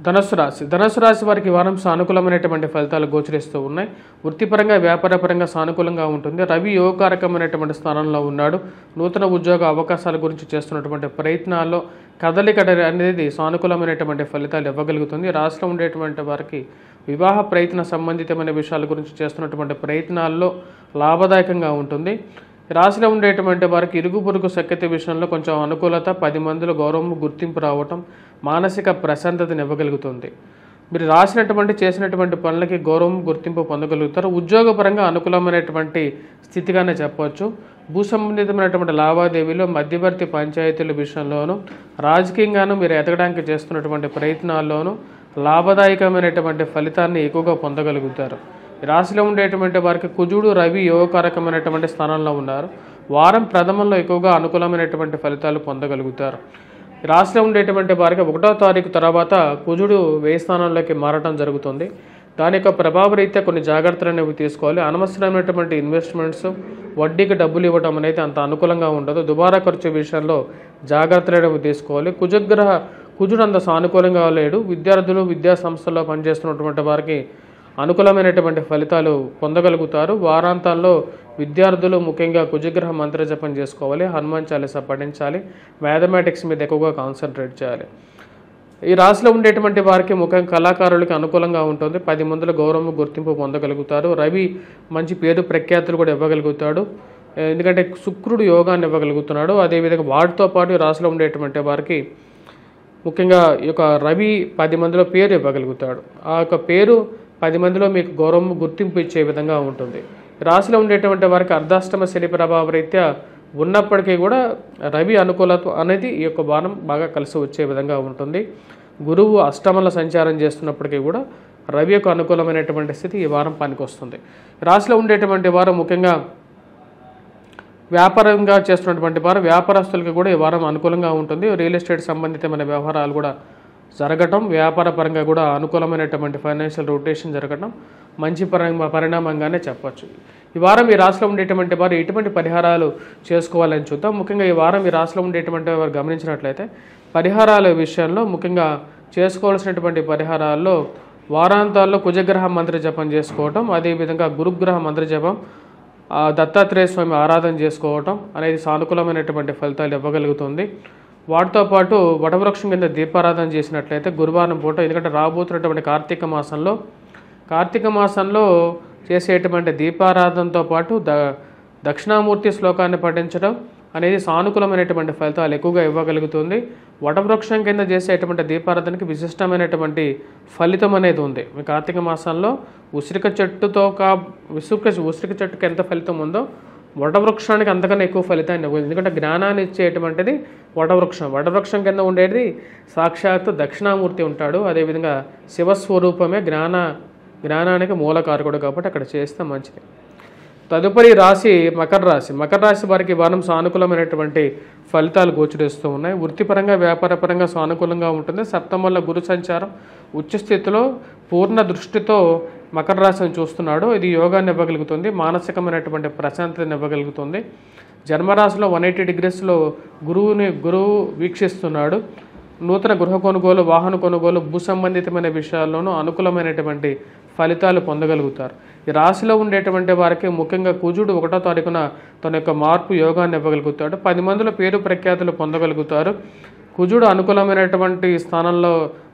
ధనుస్సు రాశి. ధనుస్సు రాశి వారికి వారం సానుకూలమైనటువంటి ఫలితాలు గోచరిస్తూ ఉన్నాయి. వృత్తిపరంగా వ్యాపారపరంగా సానుకూలంగా ఉంటుంది. రవి యోగకారకమైనటువంటి స్థానంలో ఉన్నాడు. నూతన ఉద్యోగ అవకాశాల గురించి చేస్తున్నటువంటి ప్రయత్నాల్లో కదలిక అనేది సానుకూలమైనటువంటి ఫలితాలు ఇవ్వగలుగుతుంది. రాశిలో ఉండేటువంటి వారికి వివాహ ప్రయత్న సంబంధితమైన విషయాల గురించి చేస్తున్నటువంటి ప్రయత్నాల్లో లాభదాయకంగా ఉంటుంది. రాశిలో ఉండేటువంటి వారికి ఇరుగు పొరుగు సఖ్యత విషయంలో కొంచెం అనుకూలత, 10 మందిలో గౌరవం, గుర్తింపు రావటం మానసిక ప్రశాంతతను ఇవ్వగలుగుతుంది. మీరు చేసినటువంటి పనులకి గౌరవం, గుర్తింపు పొందగలుగుతారు. ఉద్యోగపరంగా అనుకూలమైనటువంటి స్థితిగానే చెప్పవచ్చు. భూ సంబంధితమైనటువంటి లావాదేవీలు, మధ్యవర్తి పంచాయతీల విషయంలోనూ, రాజకీయంగానూ మీరు ఎదగడానికి చేస్తున్నటువంటి ప్రయత్నాల్లోనూ లాభదాయకమైనటువంటి ఫలితాన్ని ఎక్కువగా పొందగలుగుతారు. రాశిలో ఉండేటువంటి వారికి కుజుడు, రవి యోగకారకమైనటువంటి స్థానంలో ఉన్నారు. వారం ప్రథమంలో ఎక్కువగా అనుకూలమైనటువంటి ఫలితాలు పొందగలుగుతారు. రాశిలో ఉండేటువంటి వారికి 1వ తారీఖు తర్వాత కుజుడు 1000 స్థానంలోకి మారటం జరుగుతుంది. దాని యొక్క ప్రభావ రీత్యా కొన్ని జాగ్రత్తలు అనేవి తీసుకోవాలి. అనవసరమైనటువంటి ఇన్వెస్ట్మెంట్స్, వడ్డీకి డబ్బులు ఇవ్వడం అనేది అంత అనుకూలంగా ఉండదు. దుబారా ఖర్చు విషయంలో జాగ్రత్తలు అనేవి తీసుకోవాలి. కుజుడు అంత సానుకూలంగా లేడు. విద్యార్థులు, విద్యా సంస్థల్లో పనిచేస్తున్నటువంటి వారికి అనుకూలమైనటువంటి ఫలితాలు పొందగలుగుతారు. వారాంతాల్లో విద్యార్థులు ముఖ్యంగా కుజగ్రహ మంత్ర జపం చేసుకోవాలి. హనుమాన్ చాలీసా పఠించాలి. మ్యాథమెటిక్స్ మీద ఎక్కువగా కాన్సన్ట్రేట్ చేయాలి. ఈ రాశిలో ఉండేటువంటి వారికి ముఖ్యంగా కళాకారులకి అనుకూలంగా ఉంటుంది. 10 మందిలో గౌరవం, గుర్తింపు పొందగలుగుతారు. రవి మంచి పేరు ప్రఖ్యాతులు కూడా ఇవ్వగలుగుతాడు. ఎందుకంటే శుక్రుడు యోగాన్ని ఇవ్వగలుగుతున్నాడు. అదేవిధంగా వాటితో పాటు ఈ రాశిలో ఉండేటువంటి వారికి ముఖ్యంగా ఈ యొక్క రవి 10 మందిలో పేరు ఇవ్వగలుగుతాడు. ఆ యొక్క పేరు 10 మందిలో మీకు గౌరవం, గుర్తింపు ఇచ్చే విధంగా ఉంటుంది. రాశిలో ఉండేటువంటి వారికి అర్ధాష్టమ శని ప్రభావ రీత్యా ఉన్నప్పటికీ కూడా రవి అనుకూలత అనేది ఈ యొక్క వారం బాగా కలిసి వచ్చే విధంగా ఉంటుంది. గురువు అష్టమంలో సంచారం చేస్తున్నప్పటికీ కూడా రవి యొక్క అనుకూలమైనటువంటి స్థితి ఈ వారం పనికొస్తుంది. రాశిలో ఉండేటువంటి వారు ముఖ్యంగా వ్యాపారంగా చేస్తున్నటువంటి వారు, వ్యాపారస్తులకి కూడా ఈ వారం అనుకూలంగా ఉంటుంది. రియల్ ఎస్టేట్ సంబంధితమైన వ్యవహారాలు కూడా జరగటం, వ్యాపార పరంగా కూడా అనుకూలమైనటువంటి ఫైనాన్షియల్ రొటేషన్ జరగటం, మంచి పరిణామంగానే చెప్పచ్చు. ఈ వారం ఈ రాశిలో ఉండేటువంటి వారు ఎటువంటి పరిహారాలు చేసుకోవాలని చూద్దాం. ముఖ్యంగా ఈ వారం ఈ రాశిలో ఉండేటువంటి వారు గమనించినట్లయితే పరిహారాల విషయంలో ముఖ్యంగా చేసుకోవాల్సినటువంటి పరిహారాల్లో వారాంతాల్లో కుజగ్రహ మంత్ర జపం చేసుకోవటం, అదేవిధంగా గురుగ్రహ మంత్ర జపం, దత్తాత్రేయ స్వామి ఆరాధన చేసుకోవటం అనేది సానుకూలమైనటువంటి ఫలితాలు ఇవ్వగలుగుతుంది. వాటితో పాటు వటవృక్షం కింద దీపారాధన చేసినట్లయితే గురువారం పూట, ఎందుకంటే రాబోతున్నటువంటి కార్తీక మాసంలో చేసేటువంటి దీపారాధనతో పాటు దక్షిణామూర్తి శ్లోకాన్ని పఠించడం అనేది సానుకూలమైనటువంటి ఫలితాలు ఎక్కువగా ఇవ్వగలుగుతుంది. వటవృక్షం కింద చేసేటువంటి దీపారాధనకి విశిష్టమైనటువంటి ఫలితం అనేది ఉంది. కార్తీక మాసంలో ఉసిరిక చెట్టుకి ఎంత ఫలితం ఉందో వటవృక్షానికి అంతకన్నా ఎక్కువ ఫలితాన్ని ఇవ్వదు. ఎందుకంటే జ్ఞానాన్ని ఇచ్చేటువంటిది వటవృక్షం కింద ఉండేది సాక్షాత్తు దక్షిణామూర్తి ఉంటాడు. అదేవిధంగా శివస్వరూపమే జ్ఞానానికి మూలకారకుడు, కాబట్టి అక్కడ చేస్తే మంచిది. తదుపరి రాశి మకర రాశి వారికి వారం సానుకూలమైనటువంటి ఫలితాలు గోచరిస్తూ ఉన్నాయి. వృత్తిపరంగా వ్యాపారపరంగా సానుకూలంగా ఉంటుంది. సప్తమంలో గురు సంచారం ఉచ్చస్థితిలో పూర్ణ దృష్టితో మకర రాశిని చూస్తున్నాడు. ఇది యోగాన్ని ఇవ్వగలుగుతుంది, మానసికమైనటువంటి ప్రశాంతతను ఇవ్వగలుగుతుంది. జన్మరాశిలో 180 డిగ్రీస్లో గురువు వీక్షిస్తున్నాడు. నూతన గృహ కొనుగోలు, వాహన కొనుగోలు, భూ సంబంధితమైన విషయాల్లోనూ అనుకూలమైనటువంటి ఫలితాలు పొందగలుగుతారు. ఈ రాశిలో ఉండేటువంటి వారికి ముఖ్యంగా కుజుడు 1వ తారీఖున తన యొక్క మార్పు యోగాన్ని ఇవ్వగలుగుతాడు. 10 మందిలో పేరు ప్రఖ్యాతులు పొందగలుగుతారు. కుజుడు అనుకూలమైనటువంటి స్థానంలో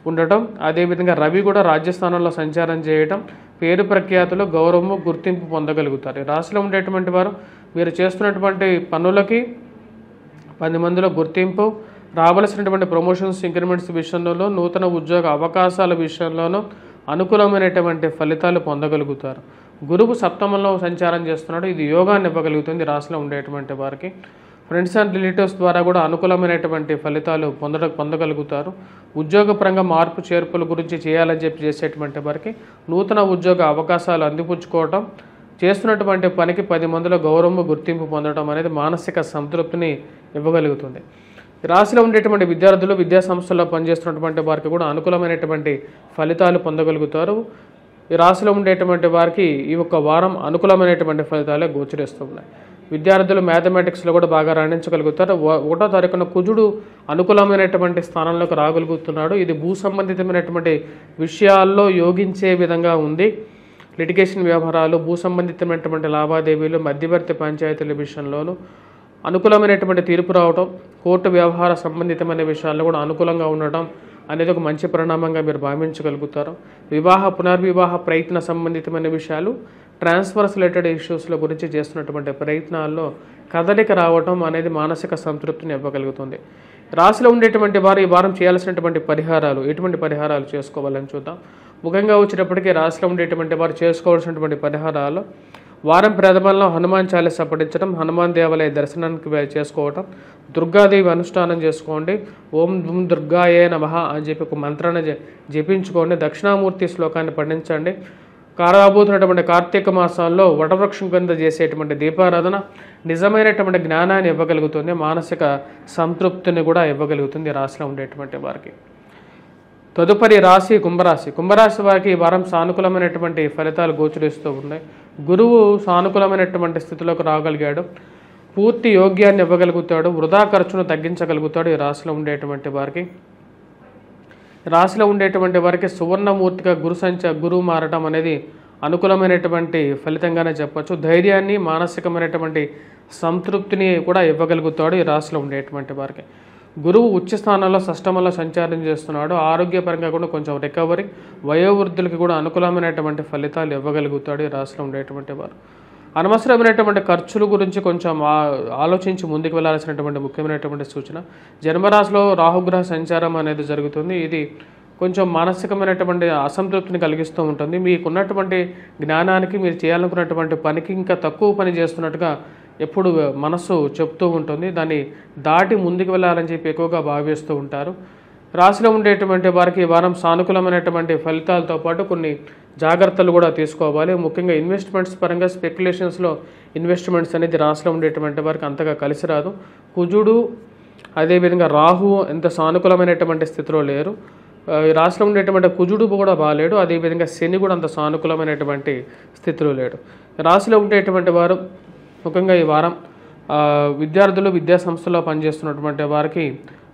ఉండటం, అదేవిధంగా రవి కూడా రాజ్యస్థానంలో సంచారం చేయటం, పేరు ప్రఖ్యాతులు, గౌరవము, గుర్తింపు పొందగలుగుతారు. ఈ రాశిలో ఉండేటువంటి వారు మీరు చేస్తున్నటువంటి పనులకి 10 మందిలో గుర్తింపు, రావలసినటువంటి ప్రమోషన్స్, ఇంక్రిమెంట్స్ విషయంలో, నూతన ఉద్యోగ అవకాశాల విషయంలోనూ అనుకూలమైనటువంటి ఫలితాలు పొందగలుగుతారు. గురువు సప్తమంలో సంచారం చేస్తున్నాడు. ఇది యోగాన్ని ఇవ్వగలుగుతుంది రాశిలో ఉండేటువంటి వారికి. ఫ్రెండ్స్ అండ్ రిలేటివ్స్ ద్వారా కూడా అనుకూలమైనటువంటి ఫలితాలు పొందగలుగుతారు. ఉద్యోగపరంగా మార్పు చేర్పుల గురించి చేయాలని చేసేటువంటి వారికి నూతన ఉద్యోగ అవకాశాలు అందిపుచ్చుకోవటం, చేస్తున్నటువంటి పనికి 10 మందిలో గౌరవము, గుర్తింపు పొందడం అనేది మానసిక సంతృప్తిని ఇవ్వగలుగుతుంది. రాశిలో ఉండేటువంటి విద్యార్థులు, విద్యా సంస్థల్లో పనిచేస్తున్నటువంటి వారికి కూడా అనుకూలమైనటువంటి ఫలితాలు పొందగలుగుతారు. ఈ రాశిలో ఉండేటువంటి వారికి ఈ ఒక్క వారం అనుకూలమైనటువంటి ఫలితాలే గోచరిస్తున్నాయి. విద్యార్థులు మ్యాథమెటిక్స్లో కూడా బాగా రాణించగలుగుతారు. 1వ తారీఖున కుజుడు అనుకూలమైనటువంటి స్థానంలోకి రాగలుగుతున్నాడు. ఇది భూ సంబంధితమైనటువంటి విషయాల్లో యోగించే విధంగా ఉంది. లిటిగేషన్ వ్యవహారాలు, భూ సంబంధితమైనటువంటి లావాదేవీలు, మధ్యవర్తి పంచాయతీల విషయంలోనూ అనుకూలమైనటువంటి తీర్పు రావటం, కోర్టు వ్యవహార సంబంధితమైన విషయాల్లో కూడా అనుకూలంగా ఉండటం అనేది ఒక మంచి పరిణామంగా మీరు భావించగలుగుతారు. పునర్వివాహ ప్రయత్న సంబంధితమైన విషయాలు, ట్రాన్స్ఫర్స్ రిలేటెడ్ ఇష్యూస్ల గురించి చేస్తున్నటువంటి ప్రయత్నాల్లో కదలిక రావటం అనేది మానసిక సంతృప్తిని ఇవ్వగలుగుతుంది. రాశిలో ఉండేటువంటి వారు ఈ వారం చేయాల్సినటువంటి పరిహారాలు, ఎటువంటి పరిహారాలు చేసుకోవాలని చూద్దాం. ముఖ్యంగా వచ్చేటప్పటికీ రాశిలో ఉండేటువంటి వారు చేసుకోవాల్సినటువంటి పరిహారాలు వారం ప్రథమంలో హనుమాన్ చాలీసా పఠించడం, హనుమాన్ దేవాలయ దర్శనానికి చేసుకోవటం, దుర్గాదేవి అనుష్ఠానం చేసుకోండి. ఓం దుమ్ దుర్గాయే నమః అని చెప్పి ఒక మంత్రాన్ని జపించుకోండి. దక్షిణామూర్తి శ్లోకాన్ని పఠించండి. రాబోతున్నటువంటి కార్తీక మాసాల్లో వటవృక్షం కింద చేసేటువంటి దీపారాధన నిజమైనటువంటి జ్ఞానాన్ని ఇవ్వగలుగుతుంది, మానసిక సంతృప్తిని కూడా ఇవ్వగలుగుతుంది రాశిలో ఉండేటువంటి వారికి. తదుపరి రాశి కుంభరాశి వారికి ఈ వారం సానుకూలమైనటువంటి ఫలితాలు గోచరిస్తూ ఉన్నాయి. గురువు సానుకూలమైనటువంటి స్థితిలోకి రాగలిగాడు. పూర్తి యోగ్యాన్ని ఇవ్వగలుగుతాడు. వృధా ఖర్చును తగ్గించగలుగుతాడు. ఈ రాశిలో ఉండేటువంటి వారికి సువర్ణమూర్తిగా గురువు మారటం అనేది అనుకూలమైనటువంటి ఫలితంగానే చెప్పచ్చు. ధైర్యాన్ని, మానసికమైనటువంటి సంతృప్తిని కూడా ఇవ్వగలుగుతాడు ఈ రాశిలో ఉండేటువంటి వారికి. గురువు ఉచ్చ స్థానంలో షష్టమంలో సంచారం చేస్తున్నాడు. ఆరోగ్యపరంగా కూడా కొంచెం రికవరీ, వయోవృద్ధులకి కూడా అనుకూలమైనటువంటి ఫలితాలు ఇవ్వగలుగుతాడు ఈ రాశిలో ఉండేటువంటి వారు. అనవసరమైనటువంటి ఖర్చుల గురించి కొంచెం ఆలోచించి ముందుకు వెళ్లాల్సినటువంటి ముఖ్యమైనటువంటి సూచన. జన్మరాశిలో రాహుగ్రహ సంచారం అనేది జరుగుతుంది. ఇది కొంచెం మానసికమైనటువంటి అసంతృప్తిని కలిగిస్తూ ఉంటుంది. మీకున్నటువంటి జ్ఞానానికి, మీరు చేయాలనుకున్నటువంటి పనికి ఇంకా తక్కువ పని చేస్తున్నట్టుగా ఎప్పుడు మనస్సు చెప్తూ ఉంటుంది. దాన్ని దాటి ముందుకు వెళ్ళాలని చెప్పి ఎక్కువగా భావిస్తూ ఉంటారు. రాశిలో ఉండేటువంటి వారికి ఈ వారం సానుకూలమైనటువంటి ఫలితాలతో పాటు కొన్ని జాగ్రత్తలు కూడా తీసుకోవాలి. ముఖ్యంగా ఇన్వెస్ట్మెంట్స్ పరంగా స్పెక్యులేషన్స్లో ఇన్వెస్ట్మెంట్స్ అనేది రాశిలో ఉండేటువంటి వారికి అంతగా కలిసి రాదు. కుజుడు అదేవిధంగా రాహు ఎంత సానుకూలమైనటువంటి స్థితిలో లేరు. ఈ రాశిలో ఉండేటువంటి కుజుడు కూడా బాగాలేడు, అదేవిధంగా శని కూడా అంత సానుకూలమైనటువంటి స్థితిలో లేడు. రాశిలో ఉండేటువంటి వారు ముఖ్యంగా ఈ వారం విద్యార్థులు విద్యా సంస్థల్లో పనిచేస్తున్నటువంటి వారికి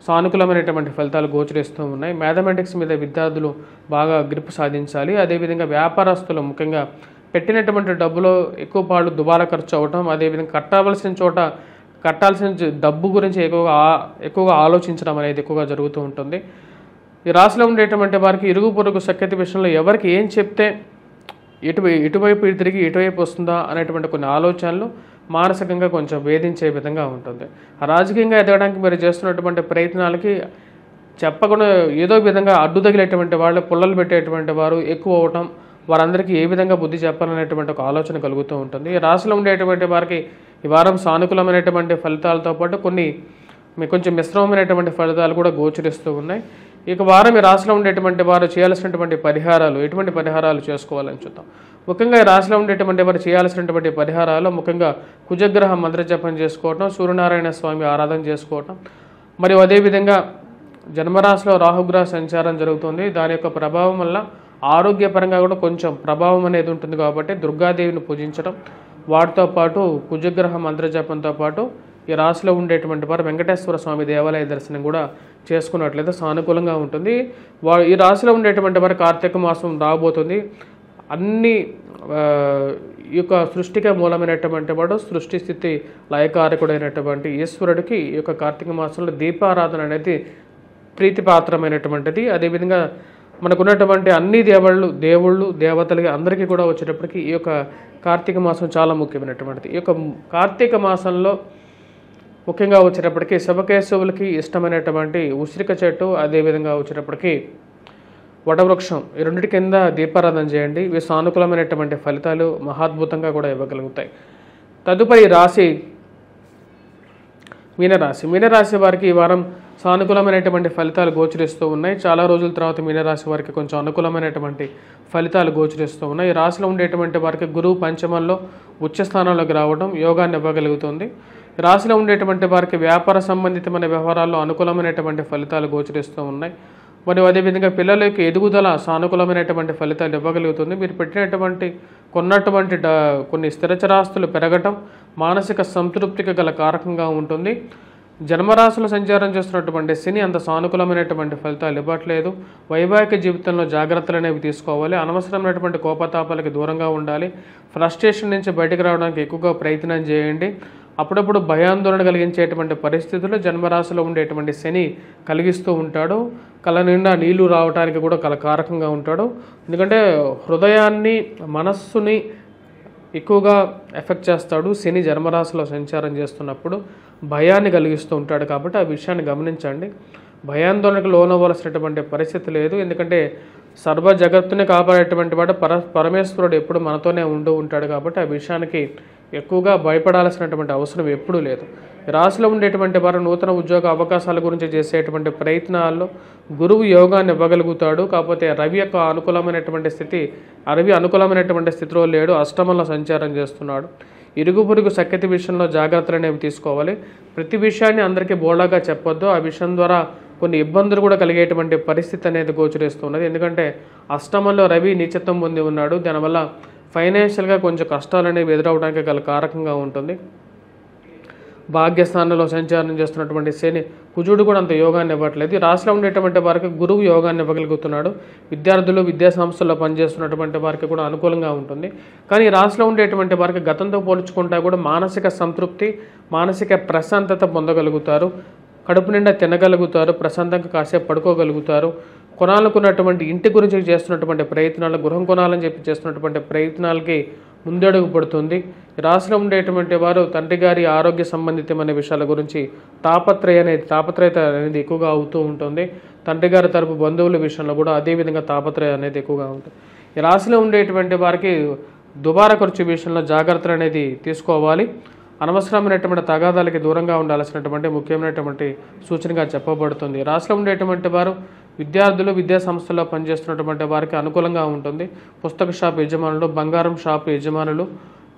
సానుకూలమైనటువంటి ఫలితాలు గోచరిస్తూ ఉన్నాయి. మ్యాథమెటిక్స్ మీద విద్యార్థులు బాగా గ్రిప్ సాధించాలి. అదేవిధంగా వ్యాపారస్తులు ముఖ్యంగా పెట్టినటువంటి డబ్బులో ఎక్కువ పాళ్ళు దుబారా ఖర్చు అవ్వటం, అదేవిధంగా కట్టాల్సిన డబ్బు గురించి ఎక్కువగా ఆలోచించడం అనేది ఎక్కువగా జరుగుతూ ఉంటుంది. ఈ రాశిలో ఉండేటువంటి వారికి ఇరుగు పొరుగు సఖ్యత విషయంలో ఎవరికి ఏం చెప్తే ఇటువైపు తిరిగి ఇటువైపు వస్తుందా అనేటువంటి కొన్ని ఆలోచనలు మానసికంగా కొంచెం వేధించే విధంగా ఉంటుంది. రాజకీయంగా ఎదగడానికి మీరు చేస్తున్నటువంటి ప్రయత్నాలకి చెప్పకుండా ఏదో విధంగా అడ్డు తగిలేటువంటి వాళ్ళు, పుల్లలు పెట్టేటువంటి వారు ఎక్కువ అవటం, వారందరికీ ఏ విధంగా బుద్ధి చెప్పాలనేటువంటి ఒక ఆలోచన కలుగుతూ ఉంటుంది. ఈ రాశిలో ఉండేటువంటి వారికి ఈ వారం సానుకూలమైనటువంటి ఫలితాలతో పాటు కొన్ని కొంచెం మిశ్రమమైనటువంటి ఫలితాలు కూడా గోచరిస్తూ ఉన్నాయి. ఇక వారం ఈ రాశిలో ఉండేటువంటి వారు చేయాల్సినటువంటి పరిహారాలు, ఎటువంటి పరిహారాలు చేసుకోవాలని చూద్దాం. ముఖ్యంగా ఈ రాశిలో ఉండేటువంటి వారు చేయాల్సినటువంటి పరిహారాలు ముఖ్యంగా కుజగ్రహ మంత్రజపం చేసుకోవటం, సూర్యనారాయణ స్వామి ఆరాధన చేసుకోవటం, మరియు అదేవిధంగా జన్మరాశిలో రాహుగ్రహ సంచారం జరుగుతుంది. దాని యొక్క ప్రభావం వల్ల ఆరోగ్యపరంగా కూడా కొంచెం ప్రభావం అనేది ఉంటుంది కాబట్టి దుర్గాదేవిని పూజించడం, వాటితో పాటు కుజగ్రహ మంత్రజపంతో పాటు ఈ రాశిలో ఉండేటువంటి వారు వెంకటేశ్వర స్వామి దేవాలయ దర్శనం కూడా చేసుకున్నట్లయితే సానుకూలంగా ఉంటుంది. ఈ రాశిలో ఉండేటువంటి వారు కార్తీక మాసం రాబోతుంది. అన్ని ఈ యొక్క సృష్టికే మూలమైనటువంటి వాడు, సృష్టి స్థితి లయకారకుడైనటువంటి ఈశ్వరుడికి ఈ యొక్క కార్తీక మాసంలో దీపారాధన అనేది ప్రీతిపాత్రమైనటువంటిది. అదేవిధంగా మనకున్నటువంటి అన్ని దేవుళ్ళు దేవతలకి అందరికీ కూడా వచ్చేటప్పటికి ఈ యొక్క కార్తీక మాసం చాలా ముఖ్యమైనటువంటిది. ఈ యొక్క కార్తీక మాసంలో ముఖ్యంగా వచ్చేటప్పటికి శివకేశవులకి ఇష్టమైనటువంటి ఉసిరిక చెట్టు, అదేవిధంగా వచ్చేటప్పటికి వటవృక్షం, ఈ రెండింటి కింద దీపారాధన చేయండి. ఇవి సానుకూలమైనటువంటి ఫలితాలు మహాద్భుతంగా కూడా ఇవ్వగలుగుతాయి. తదుపరి రాశి మీనరాశి. మీనరాశి వారికి ఈ వారం సానుకూలమైనటువంటి ఫలితాలు గోచరిస్తూ ఉన్నాయి. చాలా రోజుల తర్వాత మీనరాశి వారికి కొంచెం అనుకూలమైనటువంటి ఫలితాలు గోచరిస్తూ ఉన్నాయి. ఈ రాశిలో ఉండేటువంటి వారికి గురువు పంచమంలో ఉచ్చ స్థానంలోకి రావడం యోగాన్ని ఇవ్వగలుగుతుంది. రాశిలో ఉండేటువంటి వారికి వ్యాపార సంబంధితమైన వ్యవహారాల్లో అనుకూలమైనటువంటి ఫలితాలు గోచరిస్తూ ఉన్నాయి. మరియు అదేవిధంగా పిల్లలకి ఎదుగుదల సానుకూలమైనటువంటి ఫలితాలు ఇవ్వగలుగుతుంది. మీరు పెట్టినటువంటి కొన్ని స్థిరచరాస్తులు పెరగటం మానసిక సంతృప్తికి గల కారకంగా ఉంటుంది. జన్మరాశులు సంచారం చేస్తున్నటువంటి శని అంత సానుకూలమైనటువంటి ఫలితాలు ఇవ్వట్లేదు. వైవాహిక జీవితంలో జాగ్రత్తలు అనేవి తీసుకోవాలి. అనవసరమైనటువంటి కోపతాపాలకి దూరంగా ఉండాలి. ఫ్రస్ట్రేషన్ నుంచి బయటకు రావడానికి ఎక్కువగా ప్రయత్నం చేయండి. అప్పుడప్పుడు భయాందోళన కలిగించేటువంటి పరిస్థితులు జన్మరాశిలో ఉండేటువంటి శని కలిగిస్తూ ఉంటాడు. కళ్ళ నిండా నీళ్లు రావడానికి కూడా కారకంగా ఉంటాడు. ఎందుకంటే హృదయాన్ని, మనస్సుని ఎక్కువగా ఎఫెక్ట్ చేస్తాడు. శని జన్మరాశిలో సంచారం చేస్తున్నప్పుడు భయాన్ని కలిగిస్తూ ఉంటాడు. కాబట్టి ఆ విషయాన్ని గమనించండి. భయాందోళనకు లోనవ్వాల్సినటువంటి పరిస్థితి లేదు. ఎందుకంటే సర్వ జగత్తుని కాపాడేటువంటి వాడు పరమేశ్వరుడు ఎప్పుడు మనతోనే ఉంటాడు. కాబట్టి ఆ విషయానికి ఎక్కువగా భయపడాల్సినటువంటి అవసరం ఎప్పుడూ లేదు. రాశిలో ఉండేటువంటి వారు నూతన ఉద్యోగ అవకాశాల గురించి చేసేటువంటి ప్రయత్నాల్లో గురువు యోగాన్ని ఇవ్వగలుగుతాడు. కాకపోతే రవి అనుకూలమైనటువంటి స్థితిలో లేడు, అష్టమంలో సంచారం చేస్తున్నాడు. ఇరుగు పొరుగు సఖ్యత విషయంలో జాగ్రత్తలు అనేవి తీసుకోవాలి. ప్రతి విషయాన్ని అందరికీ బోళాగా చెప్పొద్దు. ఆ విషయం ద్వారా కొన్ని ఇబ్బందులు కూడా కలిగేటువంటి పరిస్థితి అనేది గోచరిస్తున్నది. ఎందుకంటే అష్టమంలో రవి నీచత్వం పొంది ఉన్నాడు. దానివల్ల ఫైనాన్షియల్గా కొంచెం కష్టాలు అనేవి ఎదురవడానికి గల కారకంగా ఉంటుంది. భాగ్యస్థానంలో సంచారం చేస్తున్నటువంటి శని కుజుడు కూడా అంత యోగాన్ని ఇవ్వట్లేదు. రాశిలో ఉండేటువంటి వారికి గురువు యోగాన్ని ఇవ్వగలుగుతున్నాడు. విద్యార్థులు విద్యా సంస్థల్లో పనిచేస్తున్నటువంటి వారికి కూడా అనుకూలంగా ఉంటుంది. కానీ రాశిలో ఉండేటువంటి వారికి గతంతో పోల్చుకుంటా కూడా మానసిక సంతృప్తి, మానసిక ప్రశాంతత పొందగలుగుతారు. కడుపు నిండా తినగలుగుతారు, ప్రశాంతంగా కాసేపు పడుకోగలుగుతారు. కొనాలనుకున్నటువంటి ఇంటి గురించి చేస్తున్నటువంటి ప్రయత్నాలు, గృహం కొనాలని చెప్పి చేస్తున్నటువంటి ప్రయత్నాలకి ముందడుగు పడుతుంది. రాశిలో ఉండేటువంటి వారు తండ్రి గారి ఆరోగ్య సంబంధితమైన విషయాల గురించి తాపత్రయత అనేది ఎక్కువగా అవుతూ ఉంటుంది. తండ్రి గారి తరపు బంధువుల విషయంలో కూడా అదేవిధంగా తాపత్రయం అనేది ఎక్కువగా ఉంటుంది. ఈ రాశిలో ఉండేటువంటి వారికి దుబారా ఖర్చు విషయంలో జాగ్రత్తలు అనేది తీసుకోవాలి. అనవసరమైనటువంటి తగాదాలకి దూరంగా ఉండాల్సినటువంటి ముఖ్యమైనటువంటి సూచనగా చెప్పబడుతుంది. రాశిలో ఉండేటువంటి వారు విద్యార్థులు విద్యా సంస్థల్లో పనిచేస్తున్నటువంటి వారికి అనుకూలంగా ఉంటుంది. పుస్తక షాప్ యజమానులు, బంగారం షాప్ యజమానులు,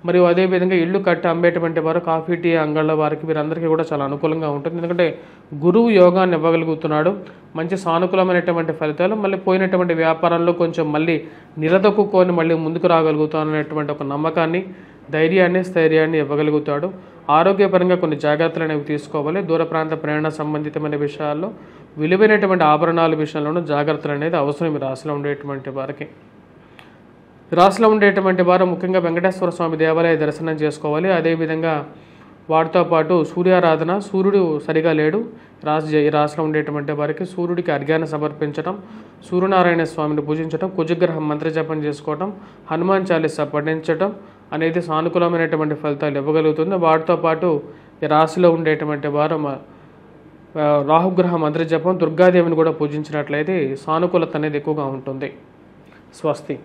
మరియు అదేవిధంగా ఇల్లు కట్టి అమ్మేటువంటి వారు, కాఫీ టీ అంగళ్ళ వారికి, వీరందరికీ కూడా చాలా అనుకూలంగా ఉంటుంది. ఎందుకంటే గురువు యోగాన్ని ఇవ్వగలుగుతున్నాడు. మంచి సానుకూలమైనటువంటి ఫలితాలు, మళ్ళీ పోయినటువంటి వ్యాపారంలో కొంచెం మళ్ళీ నిలదొక్కుకొని మళ్ళీ ముందుకు రాగలుగుతాననేటువంటి ఒక నమ్మకాన్ని, ధైర్యాన్ని, స్థైర్యాన్ని ఇవ్వగలుగుతాడు. ఆరోగ్యపరంగా కొన్ని జాగ్రత్తలు అనేవి తీసుకోవాలి. దూర ప్రాంత ప్రయాణ సంబంధితమైన విషయాల్లో, విలువైనటువంటి ఆభరణాల విషయంలోనూ జాగ్రత్తలు అనేది అవసరం ఈ రాశిలో ఉండేటువంటి వారికి. రాశిలో ఉండేటువంటి వారు ముఖ్యంగా వెంకటేశ్వర స్వామి దేవాలయ దర్శనం చేసుకోవాలి. అదేవిధంగా వాటితో పాటు సూర్యారాధన, సూర్యుడు సరిగా లేడు ఈ రాశిలో ఉండేటువంటి వారికి సూర్యుడికి అర్ఘ్యాన్ని సమర్పించడం, సూర్యనారాయణ స్వామిని పూజించడం, కుజగ్రహం మంత్రజపం చేసుకోవటం, హనుమాన్ చాలీసా పఠించడం అనేది సానుకూలమైనటువంటి ఫలితాలు ఇవ్వగలుగుతుంది. వాటితో పాటు ఈ రాశిలో ఉండేటువంటి వారు రాహుగ్రహ మంత్రజపం, దుర్గాదేవిని కూడా పూజించినట్లయితే సానుకూలత అనేది ఎక్కువగా ఉంటుంది. స్వస్తి.